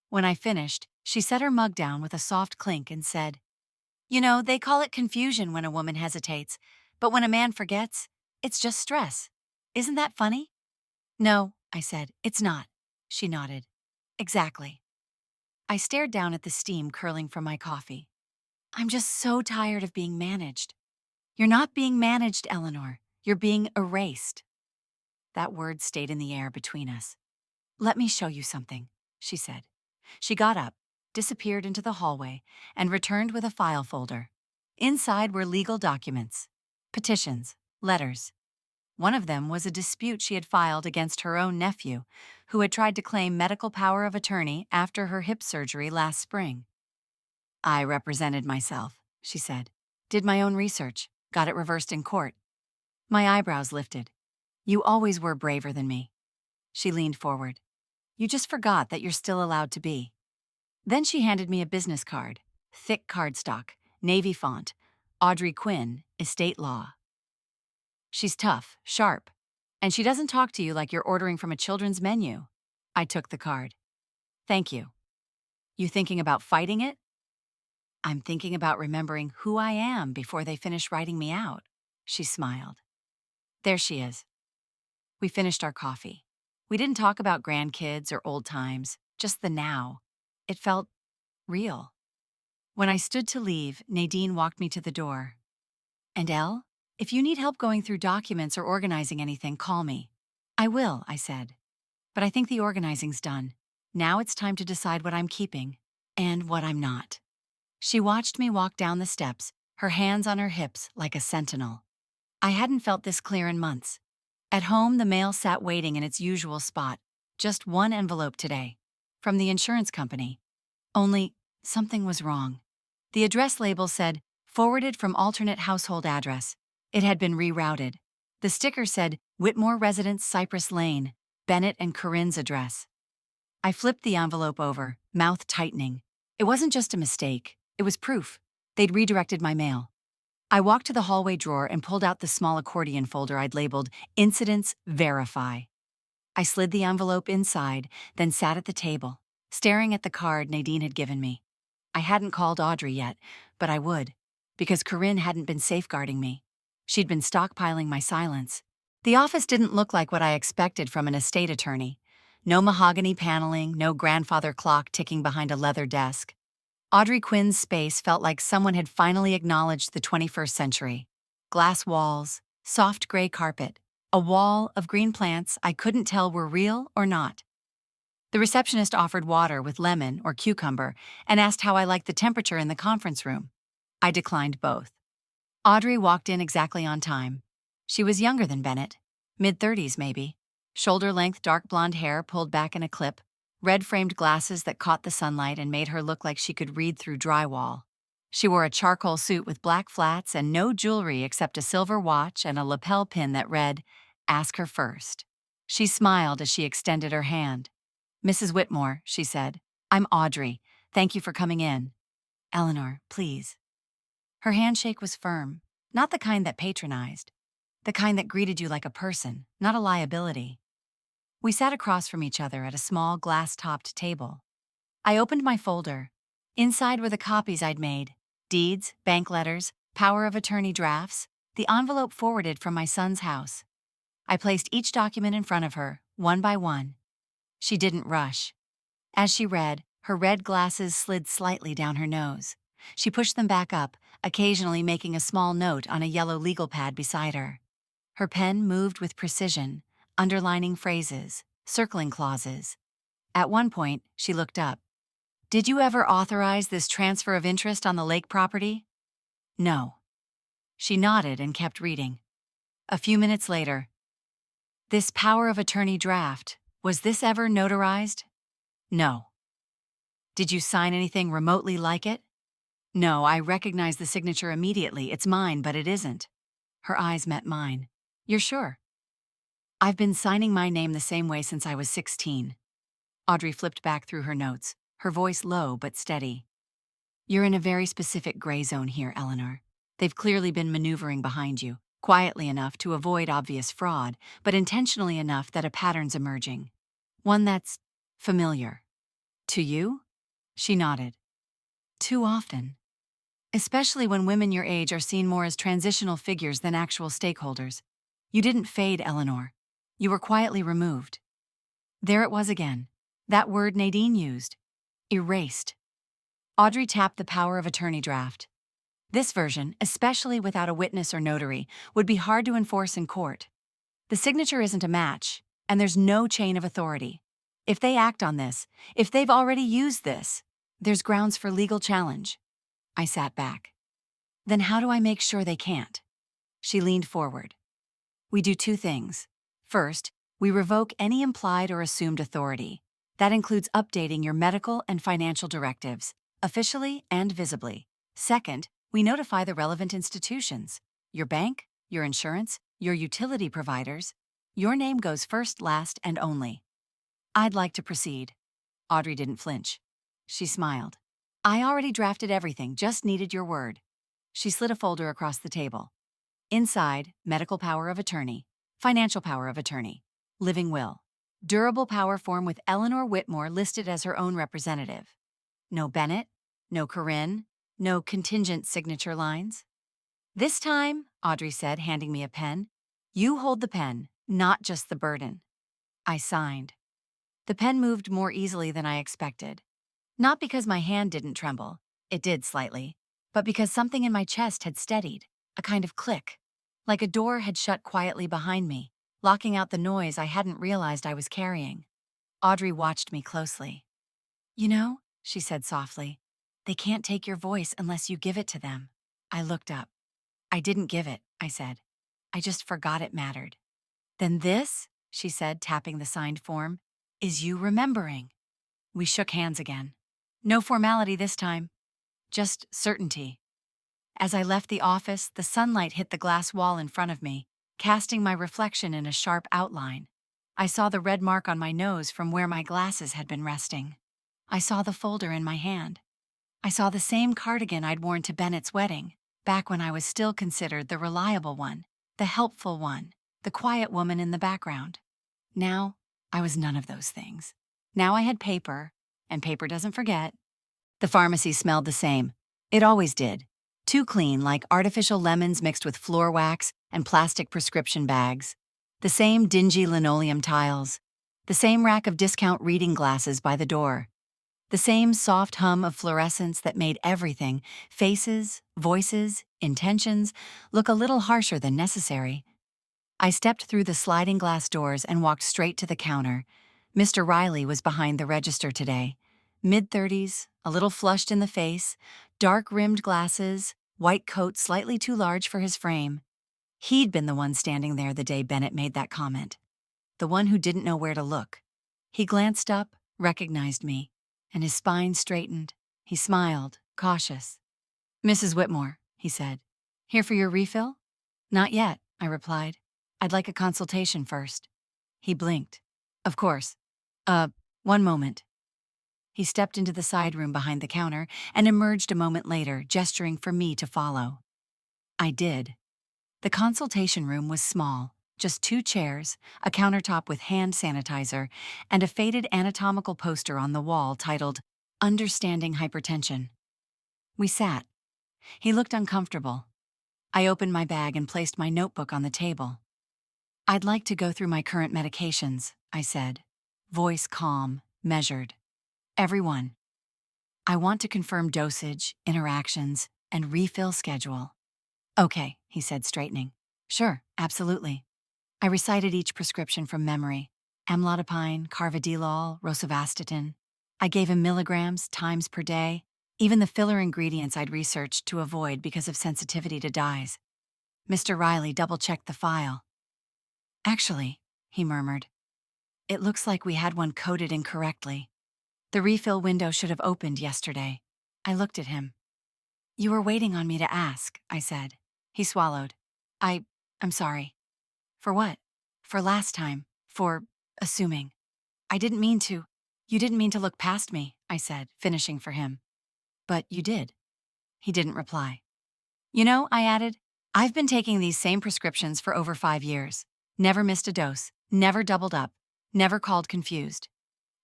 When I finished, she set her mug down with a soft clink and said, You know, they call it confusion when a woman hesitates, but when a man forgets, it's just stress. Isn't that funny? No, I said, it's not. She nodded. Exactly. I stared down at the steam curling from my coffee. I'm just so tired of being managed. You're not being managed, Eleanor. You're being erased. That word stayed in the air between us. Let me show you something, she said. She got up, disappeared into the hallway, and returned with a file folder. Inside were legal documents, petitions, letters. One of them was a dispute she had filed against her own nephew, who had tried to claim medical power of attorney after her hip surgery last spring. I represented myself, she said. Did my own research, got it reversed in court. My eyebrows lifted. You always were braver than me. She leaned forward. You just forgot that you're still allowed to be. Then she handed me a business card, thick cardstock, navy font, Audrey Quinn, estate law. She's tough, sharp, and she doesn't talk to you like you're ordering from a children's menu. I took the card. Thank you. You thinking about fighting it? I'm thinking about remembering who I am before they finish writing me out. She smiled. There she is. We finished our coffee. We didn't talk about grandkids or old times, just the now. It felt real. When I stood to leave, Nadine walked me to the door. And Elle, if you need help going through documents or organizing anything, call me. I will, I said. But I think the organizing's done. Now it's time to decide what I'm keeping and what I'm not. She watched me walk down the steps, her hands on her hips like a sentinel. I hadn't felt this clear in months. At home, the mail sat waiting in its usual spot. Just one envelope today. From the insurance company. Only, something was wrong. The address label said, forwarded from alternate household address. It had been rerouted. The sticker said, Whitmore Residence, Cypress Lane, Bennett and Corinne's address. I flipped the envelope over, mouth tightening. It wasn't just a mistake. It was proof. They'd redirected my mail. I walked to the hallway drawer and pulled out the small accordion folder I'd labeled Incidents Verify. I slid the envelope inside, then sat at the table, staring at the card Nadine had given me. I hadn't called Audrey yet, but I would, because Corinne hadn't been safeguarding me. She'd been stockpiling my silence. The office didn't look like what I expected from an estate attorney. No mahogany paneling, no grandfather clock ticking behind a leather desk. Audrey Quinn's space felt like someone had finally acknowledged the 21st century. Glass walls, soft gray carpet, a wall of green plants I couldn't tell were real or not. The receptionist offered water with lemon or cucumber and asked how I liked the temperature in the conference room. I declined both. Audrey walked in exactly on time. She was younger than Bennett, mid-30s maybe, shoulder-length dark blonde hair pulled back in a clip, red-framed glasses that caught the sunlight and made her look like she could read through drywall. She wore a charcoal suit with black flats and no jewelry except a silver watch and a lapel pin that read, Ask her first. She smiled as she extended her hand. Mrs. Whitmore, she said, I'm Audrey. Thank you for coming in. Eleanor, please. Her handshake was firm, not the kind that patronized, the kind that greeted you like a person, not a liability. We sat across from each other at a small glass-topped table. I opened my folder. Inside were the copies I'd made, deeds, bank letters, power of attorney drafts, the envelope forwarded from my son's house. I placed each document in front of her, one by one. She didn't rush. As she read, her red glasses slid slightly down her nose. She pushed them back up, occasionally making a small note on a yellow legal pad beside her. Her pen moved with precision, underlining phrases, circling clauses. At one point, she looked up. Did you ever authorize this transfer of interest on the lake property? No. She nodded and kept reading. A few minutes later, this power of attorney draft, was this ever notarized? No. Did you sign anything remotely like it? No, I recognize the signature immediately. It's mine, but it isn't. Her eyes met mine. You're sure? I've been signing my name the same way since I was 16. Audrey flipped back through her notes, her voice low but steady. You're in a very specific gray zone here, Eleanor. They've clearly been maneuvering behind you, quietly enough to avoid obvious fraud, but intentionally enough that a pattern's emerging. One that's familiar. To you? She nodded. Too often. Especially when women your age are seen more as transitional figures than actual stakeholders. You didn't fade, Eleanor. You were quietly removed. There it was again. That word Nadine used. Erased. Audrey tapped the power of attorney draft. This version, especially without a witness or notary, would be hard to enforce in court. The signature isn't a match, and there's no chain of authority. If they act on this, if they've already used this, there's grounds for legal challenge. I sat back. Then how do I make sure they can't? She leaned forward. We do two things. First, we revoke any implied or assumed authority. That includes updating your medical and financial directives, officially and visibly. Second, we notify the relevant institutions. Your bank, your insurance, your utility providers. Your name goes first, last, and only. I'd like to proceed. Audrey didn't flinch. She smiled. I already drafted everything, just needed your word. She slid a folder across the table. Inside, medical power of attorney, financial power of attorney, living will, durable power form with Eleanor Whitmore listed as her own representative. No Bennett, no Corinne, no contingent signature lines. This time, Audrey said, handing me a pen, you hold the pen, not just the burden. I signed. The pen moved more easily than I expected. Not because my hand didn't tremble, it did slightly, but because something in my chest had steadied, a kind of click, like a door had shut quietly behind me, locking out the noise I hadn't realized I was carrying. Audrey watched me closely. You know, she said softly, they can't take your voice unless you give it to them. I looked up. I didn't give it, I said. I just forgot it mattered. Then this, she said, tapping the signed form, is you remembering. We shook hands again. No formality this time, just certainty. As I left the office, the sunlight hit the glass wall in front of me, casting my reflection in a sharp outline. I saw the red mark on my nose from where my glasses had been resting. I saw the folder in my hand. I saw the same cardigan I'd worn to Bennett's wedding, back when I was still considered the reliable one, the helpful one, the quiet woman in the background. Now, I was none of those things. Now I had paper, and paper doesn't forget. The pharmacy smelled the same. It always did. Too clean, like artificial lemons mixed with floor wax and plastic prescription bags. The same dingy linoleum tiles. The same rack of discount reading glasses by the door. The same soft hum of fluorescence that made everything, faces, voices, intentions, look a little harsher than necessary. I stepped through the sliding glass doors and walked straight to the counter. Mr. Riley was behind the register today. Mid-30s, a little flushed in the face, dark-rimmed glasses, white coat slightly too large for his frame. He'd been the one standing there the day Bennett made that comment. The one who didn't know where to look. He glanced up, recognized me, and his spine straightened. He smiled, cautious. Mrs. Whitmore, he said. Here for your refill? Not yet, I replied. I'd like a consultation first. He blinked. Of course. One moment. He stepped into the side room behind the counter and emerged a moment later, gesturing for me to follow. I did. The consultation room was small, just 2 chairs, a countertop with hand sanitizer, and a faded anatomical poster on the wall titled, Understanding Hypertension. We sat. He looked uncomfortable. I opened my bag and placed my notebook on the table. I'd like to go through my current medications, I said, voice calm, measured. Everyone. I want to confirm dosage, interactions, and refill schedule. Okay, he said, straightening. Sure, absolutely. I recited each prescription from memory. Amlodipine, carvedilol, rosuvastatin. I gave him milligrams, times per day, even the filler ingredients I'd researched to avoid because of sensitivity to dyes. Mr. Riley double-checked the file. "Actually," he murmured, "it looks like we had one coded incorrectly. The refill window should have opened yesterday." I looked at him. "You were waiting on me to ask," I said. He swallowed. I'm sorry." "For what?" "For last time. For assuming. I didn't mean to." "You didn't mean to look past me," I said, finishing for him. "But you did." He didn't reply. "You know," I added, "I've been taking these same prescriptions for over 5 years. Never missed a dose, never doubled up, never called confused."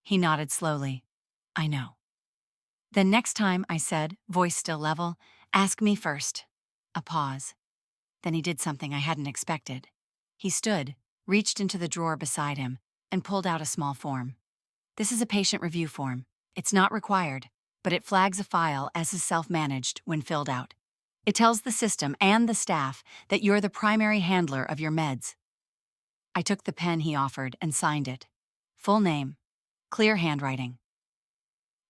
He nodded slowly. "I know." "Then next time," I said, voice still level, "ask me first." A pause. Then he did something I hadn't expected. He stood, reached into the drawer beside him, and pulled out a small form. "This is a patient review form. It's not required, but it flags a file as is self-managed when filled out. It tells the system and the staff that you're the primary handler of your meds." I took the pen he offered and signed it. Full name. Clear handwriting.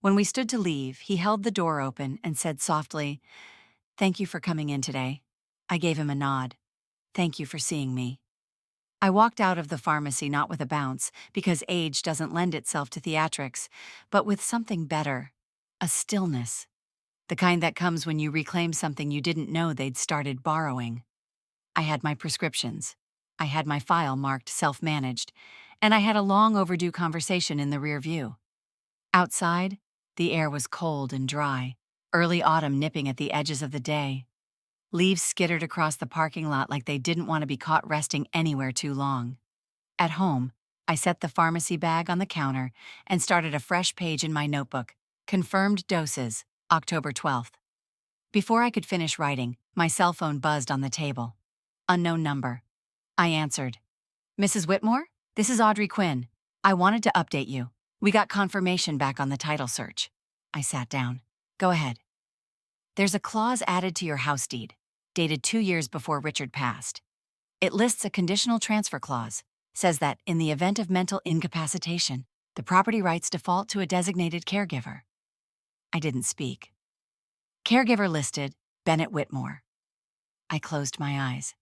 When we stood to leave, he held the door open and said softly, "Thank you for coming in today." I gave him a nod. "Thank you for seeing me." I walked out of the pharmacy not with a bounce, because age doesn't lend itself to theatrics, but with something better. A stillness. The kind that comes when you reclaim something you didn't know they'd started borrowing. I had my prescriptions. I had my file marked self-managed, and I had a long overdue conversation in the rear view. Outside, the air was cold and dry, early autumn nipping at the edges of the day. Leaves skittered across the parking lot like they didn't want to be caught resting anywhere too long. At home, I set the pharmacy bag on the counter and started a fresh page in my notebook. Confirmed doses, October 12th. Before I could finish writing, my cell phone buzzed on the table. Unknown number. I answered. "Mrs. Whitmore? This is Audrey Quinn. I wanted to update you. We got confirmation back on the title search." I sat down. "Go ahead." "There's a clause added to your house deed, dated 2 years before Richard passed. It lists a conditional transfer clause, says that in the event of mental incapacitation, the property rights default to a designated caregiver." I didn't speak. "Caregiver listed, Bennett Whitmore." I closed my eyes.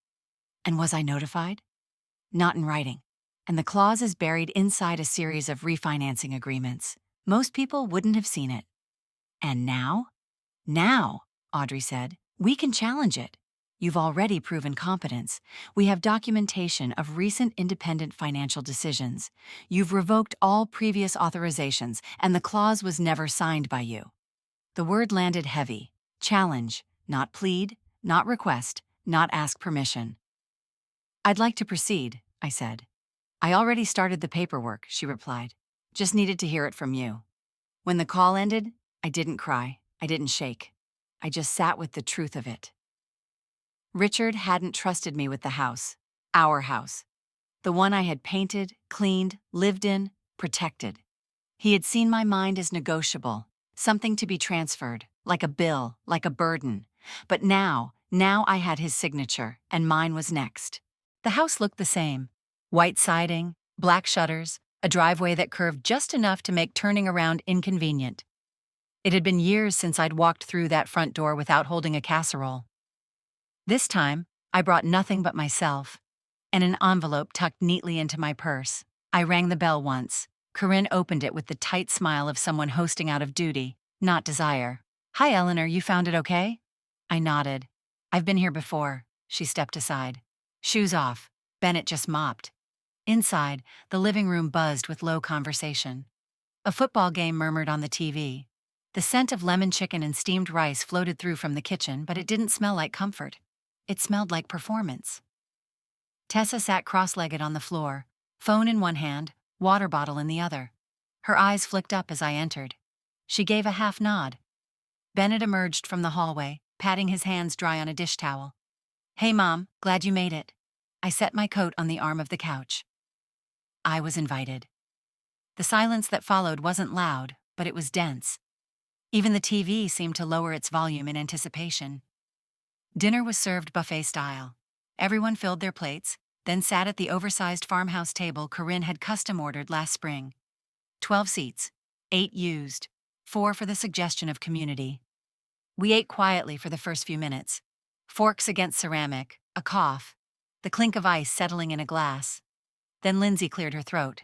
And was I notified? Not in writing. And the clause is buried inside a series of refinancing agreements. Most people wouldn't have seen it. "And now?" "Now," Audrey said, "we can challenge it. You've already proven competence. We have documentation of recent independent financial decisions. You've revoked all previous authorizations, and the clause was never signed by you." The word landed heavy. Challenge, not plead, not request, not ask permission. "I'd like to proceed," I said. "I already started the paperwork," she replied. "Just needed to hear it from you." When the call ended, I didn't cry. I didn't shake. I just sat with the truth of it. Richard hadn't trusted me with the house. Our house. The one I had painted, cleaned, lived in, protected. He had seen my mind as negotiable, something to be transferred, like a bill, like a burden. But now I had his signature, and mine was next. The house looked the same. White siding, black shutters, a driveway that curved just enough to make turning around inconvenient. It had been years since I'd walked through that front door without holding a casserole. This time, I brought nothing but myself, and an envelope tucked neatly into my purse. I rang the bell once. Corinne opened it with the tight smile of someone hosting out of duty, not desire. "Hi, Eleanor, you found it okay?" I nodded. "I've been here before." She stepped aside. Shoes off. Bennett just mopped. Inside, the living room buzzed with low conversation. A football game murmured on the TV. The scent of lemon chicken and steamed rice floated through from the kitchen, but it didn't smell like comfort. It smelled like performance. Tessa sat cross-legged on the floor, phone in one hand, water bottle in the other. Her eyes flicked up as I entered. She gave a half nod. Bennett emerged from the hallway, patting his hands dry on a dish towel. "Hey, Mom, glad you made it." I set my coat on the arm of the couch. I was invited. The silence that followed wasn't loud, but it was dense. Even the TV seemed to lower its volume in anticipation. Dinner was served buffet style. Everyone filled their plates, then sat at the oversized farmhouse table Corinne had custom ordered last spring. 12 seats, 8 used, 4 for the suggestion of community. We ate quietly for the first few minutes. Forks against ceramic, a cough, the clink of ice settling in a glass. Then Lindsay cleared her throat.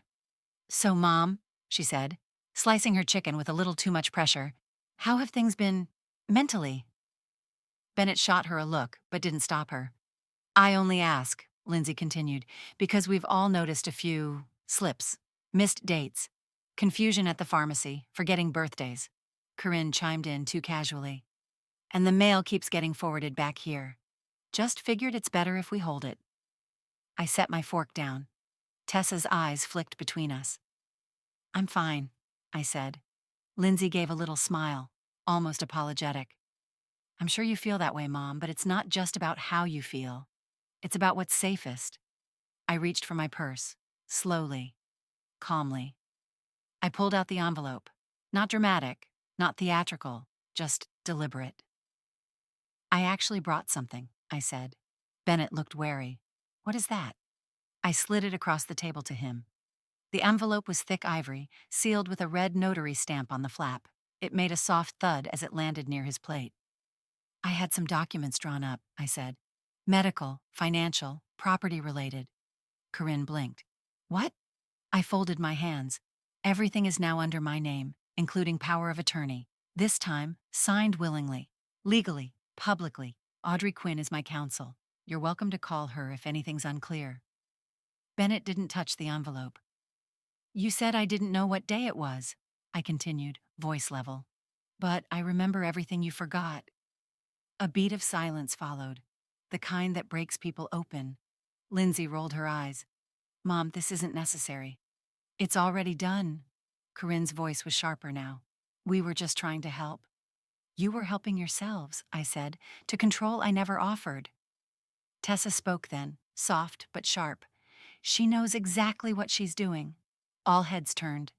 "So, Mom," she said, slicing her chicken with a little too much pressure, "how have things been mentally?" Bennett shot her a look, but didn't stop her. "I only ask," Lindsay continued, "because we've all noticed a few slips, missed dates, confusion at the pharmacy, forgetting birthdays." Corinne chimed in too casually. "And the mail keeps getting forwarded back here. Just figured it's better if we hold it." I set my fork down. Tessa's eyes flicked between us. "I'm fine," I said. Lindsay gave a little smile, almost apologetic. "I'm sure you feel that way, Mom, but it's not just about how you feel. It's about what's safest." I reached for my purse, slowly, calmly. I pulled out the envelope. Not dramatic, not theatrical, just deliberate. "I actually brought something," I said. Bennett looked wary. "What is that?" I slid it across the table to him. The envelope was thick ivory, sealed with a red notary stamp on the flap. It made a soft thud as it landed near his plate. "I had some documents drawn up," I said. "Medical, financial, property-related." Corinne blinked. "What?" I folded my hands. "Everything is now under my name, including power of attorney. This time, signed willingly, legally, publicly. Audrey Quinn is my counsel. You're welcome to call her if anything's unclear." Bennett didn't touch the envelope. "You said I didn't know what day it was," I continued, voice level. "But I remember everything you forgot." A beat of silence followed, the kind that breaks people open. Lindsay rolled her eyes. "Mom, this isn't necessary." "It's already done." Corinne's voice was sharper now. "We were just trying to help." "You were helping yourselves," I said, "to control I never offered." Tessa spoke then, soft but sharp. "She knows exactly what she's doing." All heads turned.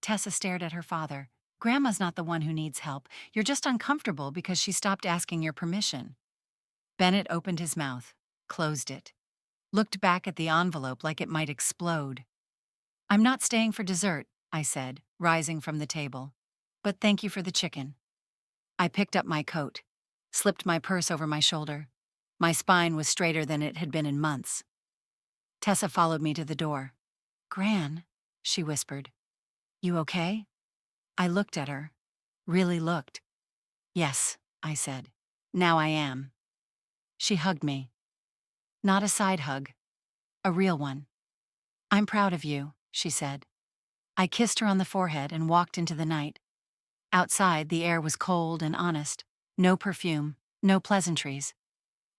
Tessa stared at her father. "Grandma's not the one who needs help. You're just uncomfortable because she stopped asking your permission." Bennett opened his mouth, closed it, looked back at the envelope like it might explode. "I'm not staying for dessert," I said, rising from the table. "But thank you for the chicken." I picked up my coat, slipped my purse over my shoulder. My spine was straighter than it had been in months. Tessa followed me to the door. "Gran," she whispered. "You okay?" I looked at her, really looked. "Yes," I said. "Now I am." She hugged me. Not a side hug, a real one. "I'm proud of you," she said. I kissed her on the forehead and walked into the night. Outside, the air was cold and honest. No perfume, no pleasantries.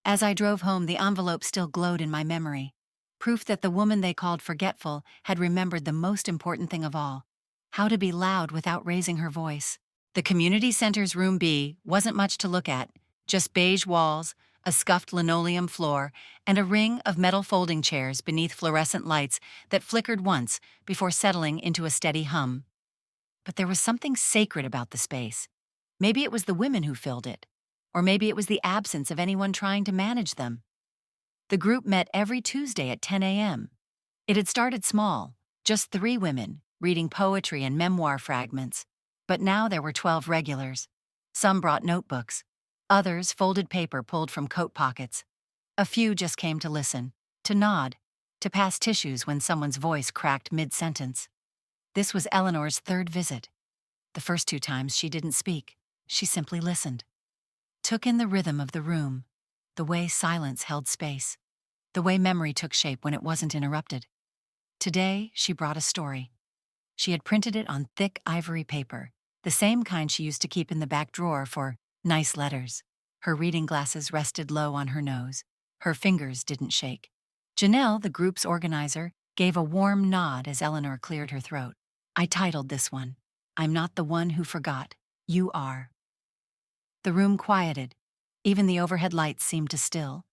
As I drove home, the envelope still glowed in my memory. Proof that the woman they called forgetful had remembered the most important thing of all: how to be loud without raising her voice. The community center's room B wasn't much to look at, just beige walls, a scuffed linoleum floor, and a ring of metal folding chairs beneath fluorescent lights that flickered once before settling into a steady hum. But there was something sacred about the space. Maybe it was the women who filled it, or maybe it was the absence of anyone trying to manage them. The group met every Tuesday at 10 a.m. It had started small, just 3 women, reading poetry and memoir fragments. But now there were 12 regulars. Some brought notebooks. Others folded paper pulled from coat pockets. A few just came to listen, to nod, to pass tissues when someone's voice cracked mid-sentence. This was Eleanor's 3rd visit. The first 2 times she didn't speak. She simply listened. Took in the rhythm of the room, the way silence held space, the way memory took shape when it wasn't interrupted. Today, she brought a story. She had printed it on thick ivory paper, the same kind she used to keep in the back drawer for nice letters. Her reading glasses rested low on her nose. Her fingers didn't shake. Janelle, the group's organizer, gave a warm nod as Eleanor cleared her throat. I titled this one, "I'm Not the One Who Forgot, You Are." The room quieted. Even the overhead lights seemed to still.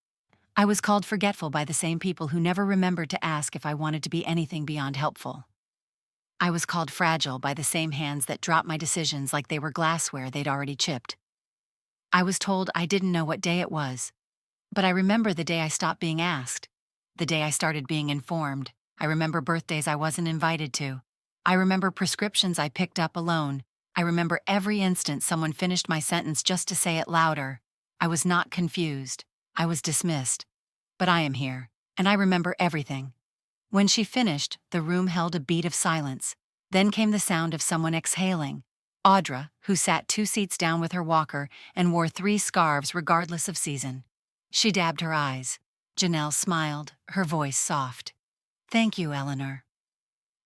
I was called forgetful by the same people who never remembered to ask if I wanted to be anything beyond helpful. I was called fragile by the same hands that dropped my decisions like they were glassware they'd already chipped. I was told I didn't know what day it was. But I remember the day I stopped being asked. The day I started being informed. I remember birthdays I wasn't invited to. I remember prescriptions I picked up alone. I remember every instant someone finished my sentence just to say it louder. I was not confused. I was dismissed. But I am here, and I remember everything. When she finished, the room held a beat of silence. Then came the sound of someone exhaling. Audra, who sat 2 seats down with her walker and wore 3 scarves regardless of season. She dabbed her eyes. Janelle smiled, her voice soft. "Thank you, Eleanor."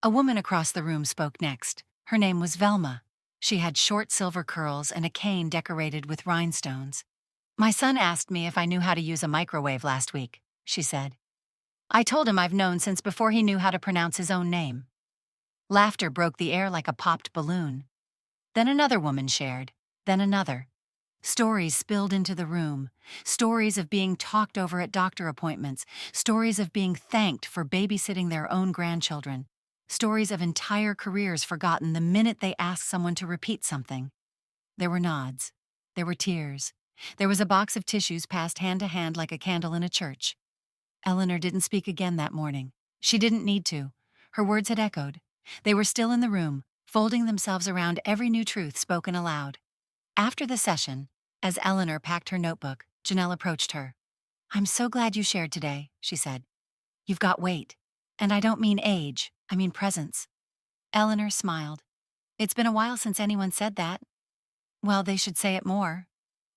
A woman across the room spoke next. Her name was Velma. She had short silver curls and a cane decorated with rhinestones. "My son asked me if I knew how to use a microwave last week," she said. "I told him I've known since before he knew how to pronounce his own name." Laughter broke the air like a popped balloon. Then another woman shared, then another. Stories spilled into the room. Stories of being talked over at doctor appointments. Stories of being thanked for babysitting their own grandchildren. Stories of entire careers forgotten the minute they asked someone to repeat something. There were nods. There were tears. There was a box of tissues passed hand to hand like a candle in a church. Eleanor didn't speak again that morning. She didn't need to. Her words had echoed. They were still in the room, folding themselves around every new truth spoken aloud. After the session, as Eleanor packed her notebook, Janelle approached her. "I'm so glad you shared today," she said. "You've got weight. And I don't mean age, I mean presence." Eleanor smiled. "It's been a while since anyone said that." "Well, they should say it more."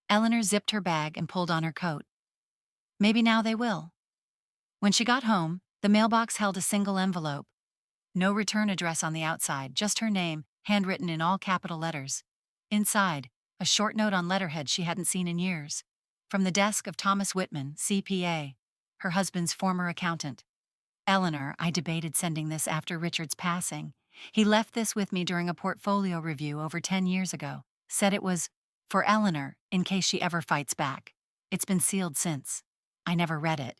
Eleanor zipped her bag and pulled on her coat. "Maybe now they will." When she got home, the mailbox held a single envelope. No return address on the outside, just her name, handwritten in all capital letters. Inside, a short note on letterhead she hadn't seen in years. From the desk of Thomas Whitman, CPA, her husband's former accountant. "Eleanor, I debated sending this after Richard's passing. He left this with me during a portfolio review over 10 years ago. Said it was for Eleanor in case she ever fights back. It's been sealed since. I never read it.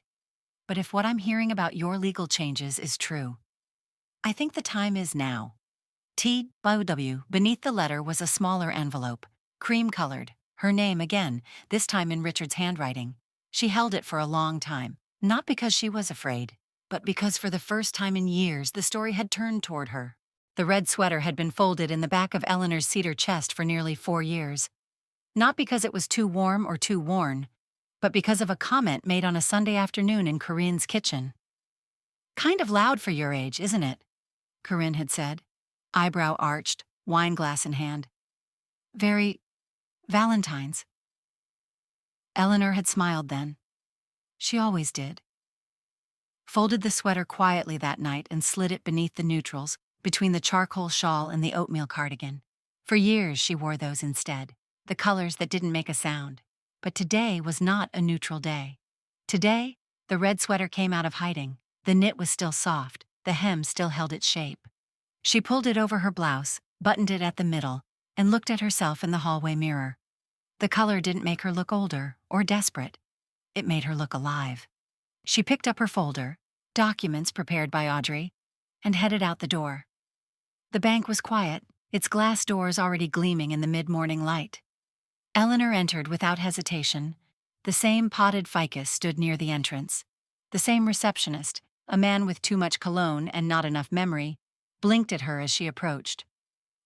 But if what I'm hearing about your legal changes is true, I think the time is now." TW beneath the letter was a smaller envelope, cream-colored, her name again, this time in Richard's handwriting. She held it for a long time, not because she was afraid, but because for the first time in years the story had turned toward her. The red sweater had been folded in the back of Eleanor's cedar chest for nearly 4 years. Not because it was too warm or too worn, but because of a comment made on a Sunday afternoon in Corinne's kitchen. "Kind of loud for your age, isn't it?" Corinne had said, eyebrow arched, wine glass in hand. "Very Valentine's." Eleanor had smiled then. She always did. Folded the sweater quietly that night and slid it beneath the neutrals, between the charcoal shawl and the oatmeal cardigan. For years she wore those instead, the colors that didn't make a sound. But today was not a neutral day. Today, the red sweater came out of hiding. The knit was still soft, the hem still held its shape. She pulled it over her blouse, buttoned it at the middle, and looked at herself in the hallway mirror. The color didn't make her look older or desperate. It made her look alive. She picked up her folder, documents prepared by Audrey, and headed out the door. The bank was quiet, its glass doors already gleaming in the mid-morning light. Eleanor entered without hesitation. The same potted ficus stood near the entrance. The same receptionist, a man with too much cologne and not enough memory, blinked at her as she approached.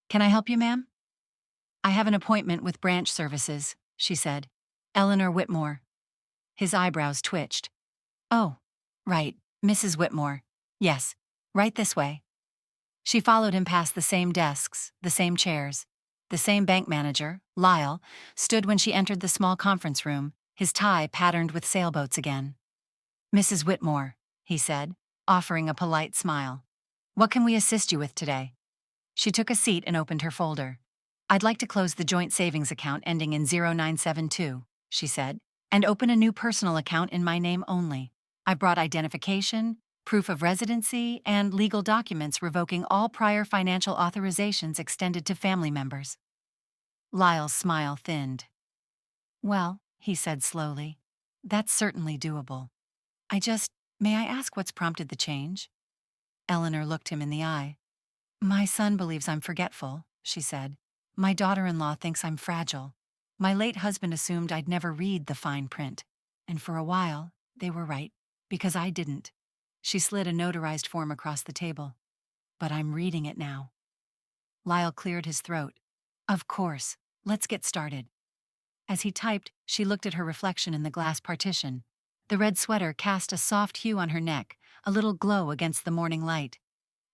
"Can I help you, ma'am?" "I have an appointment with branch services," she said. "Eleanor Whitmore." His eyebrows twitched. "Oh, right, Mrs. Whitmore. Yes, right this way." She followed him past the same desks, the same chairs. The same bank manager, Lyle, stood when she entered the small conference room, his tie patterned with sailboats again. "Mrs. Whitmore," he said, offering a polite smile. "What can we assist you with today?" She took a seat and opened her folder. "I'd like to close the joint savings account ending in 0972, she said, "and open a new personal account in my name only. I brought identification, proof of residency, and legal documents revoking all prior financial authorizations extended to family members." Lyle's smile thinned. "Well," he said slowly, "that's certainly doable. May I ask what's prompted the change?" Eleanor looked him in the eye. "My son believes I'm forgetful," she said. "My daughter-in-law thinks I'm fragile. My late husband assumed I'd never read the fine print. And for a while, they were right, because I didn't." She slid a notarized form across the table. but I'm reading it now. Lyle cleared his throat. Of course, let's get started. As he typed, she looked at her reflection in the glass partition. The red sweater cast a soft hue on her neck, a little glow against the morning light.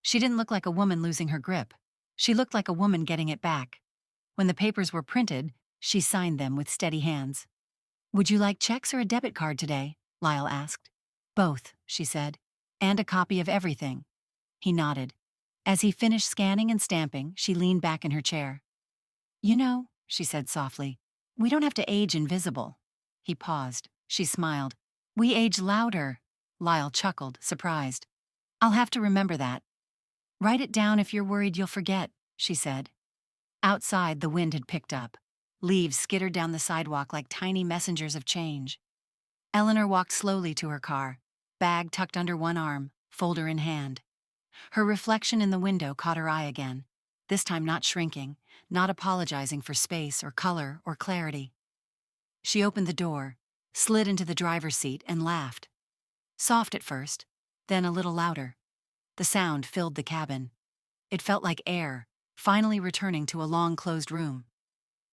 She didn't look like a woman losing her grip. She looked like a woman getting it back. When the papers were printed, she signed them with steady hands. Would you like checks or a debit card today? Lyle asked. Both, she said. And a copy of everything. He nodded. As he finished scanning and stamping, she leaned back in her chair. You know, she said softly, we don't have to age invisible. He paused. She smiled. We age louder. Lyle chuckled, surprised. I'll have to remember that. Write it down if you're worried you'll forget, she said. Outside, the wind had picked up. Leaves skittered down the sidewalk like tiny messengers of change. Eleanor walked slowly to her car, bag tucked under one arm, folder in hand. Her reflection in the window caught her eye again, this time not shrinking, not apologizing for space or color or clarity. She opened the door, slid into the driver's seat, and laughed. Soft at first, then a little louder. The sound filled the cabin. It felt like air, finally returning to a long-closed room.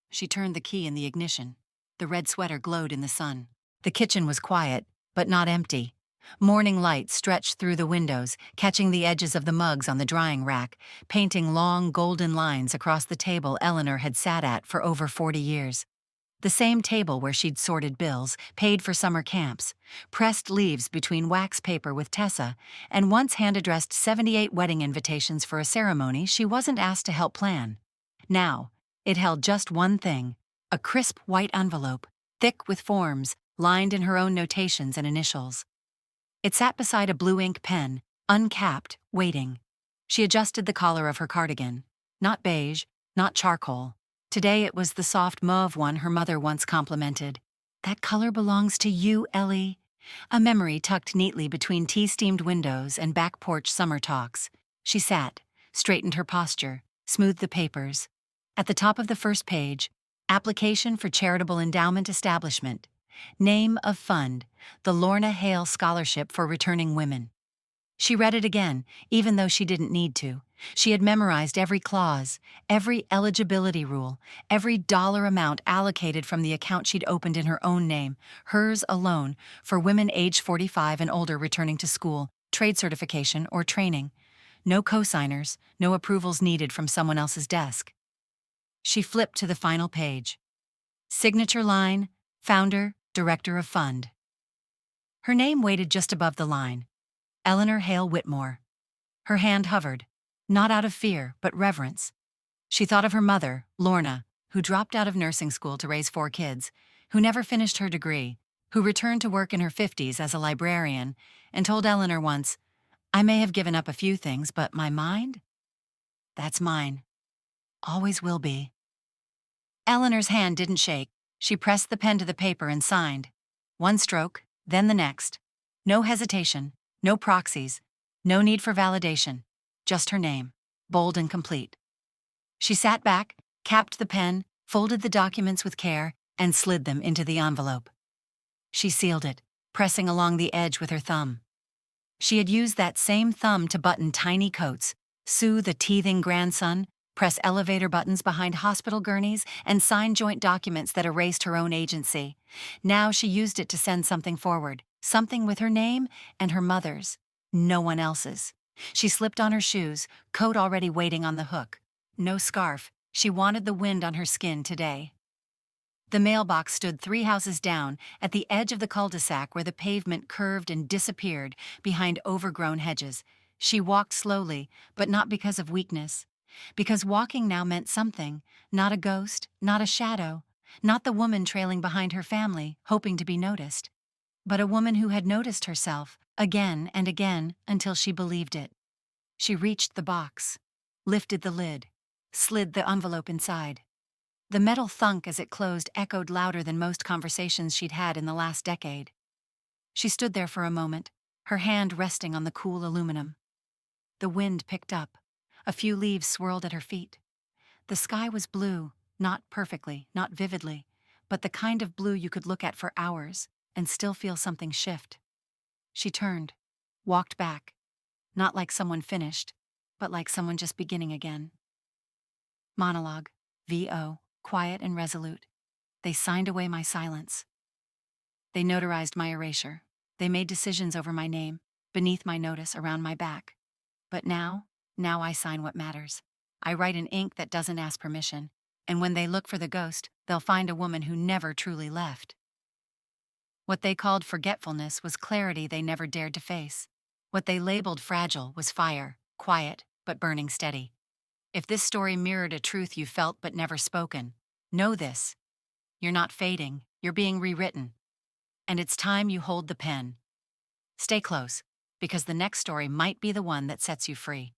She turned the key in the ignition. The red sweater glowed in the sun. The kitchen was quiet, but not empty. Morning light stretched through the windows, catching the edges of the mugs on the drying rack, painting long golden lines across the table Eleanor had sat at for over 40 years. The same table where she'd sorted bills, paid for summer camps, pressed leaves between wax paper with Tessa, and once hand-addressed 78 wedding invitations for a ceremony she wasn't asked to help plan. Now, it held just one thing, a crisp white envelope, thick with forms, lined in her own notations and initials. It sat beside a blue ink pen, uncapped, waiting. She adjusted the collar of her cardigan. Not beige, not charcoal. Today it was the soft mauve one her mother once complimented. That color belongs to you, Ellie. A memory tucked neatly between tea-steamed windows and back porch summer talks. She sat, straightened her posture, smoothed the papers. At the top of the first page, application for charitable endowment establishment. Name of fund, the Lorna Hale Scholarship for Returning Women. She read it again, even though she didn't need to. She had memorized every clause, every eligibility rule, every dollar amount allocated from the account she'd opened in her own name, hers alone, for women age 45 and older returning to school, trade certification, or training. No cosigners, no approvals needed from someone else's desk. She flipped to the final page. Signature line, founder, director of fund. Her name waited just above the line. Eleanor Hale Whitmore. Her hand hovered, not out of fear, but reverence. She thought of her mother, Lorna, who dropped out of nursing school to raise 4 kids, who never finished her degree, who returned to work in her 50s as a librarian, and told Eleanor once, I may have given up a few things, but my mind? That's mine. Always will be. Eleanor's hand didn't shake. She pressed the pen to the paper and signed. One stroke, then the next. No hesitation, no proxies, no need for validation. Just her name, bold and complete. She sat back, capped the pen, folded the documents with care, and slid them into the envelope. She sealed it, pressing along the edge with her thumb. She had used that same thumb to button tiny coats, soothe a teething grandson, press elevator buttons behind hospital gurneys, and sign joint documents that erased her own agency. Now she used it to send something forward, something with her name and her mother's, no one else's. She slipped on her shoes, coat already waiting on the hook. No scarf. She wanted the wind on her skin today. The mailbox stood 3 houses down, at the edge of the cul-de-sac where the pavement curved and disappeared behind overgrown hedges. She walked slowly, but not because of weakness. Because walking now meant something, not a ghost, not a shadow, not the woman trailing behind her family, hoping to be noticed, but a woman who had noticed herself, again and again, until she believed it. She reached the box, lifted the lid, slid the envelope inside. The metal thunk as it closed echoed louder than most conversations she'd had in the last decade. She stood there for a moment, her hand resting on the cool aluminum. The wind picked up. A few leaves swirled at her feet. The sky was blue, not perfectly, not vividly, but the kind of blue you could look at for hours and still feel something shift. She turned, walked back, not like someone finished, but like someone just beginning again. Monologue. VO. Quiet and resolute. They signed away my silence. They notarized my erasure. They made decisions over my name, beneath my notice, around my back. But now I sign what matters. I write in ink that doesn't ask permission, and when they look for the ghost, they'll find a woman who never truly left. What they called forgetfulness was clarity they never dared to face. What they labeled fragile was fire, quiet but burning steady. If this story mirrored a truth you felt but never spoken, know this: you're not fading, you're being rewritten. And it's time you hold the pen. Stay close, because the next story might be the one that sets you free.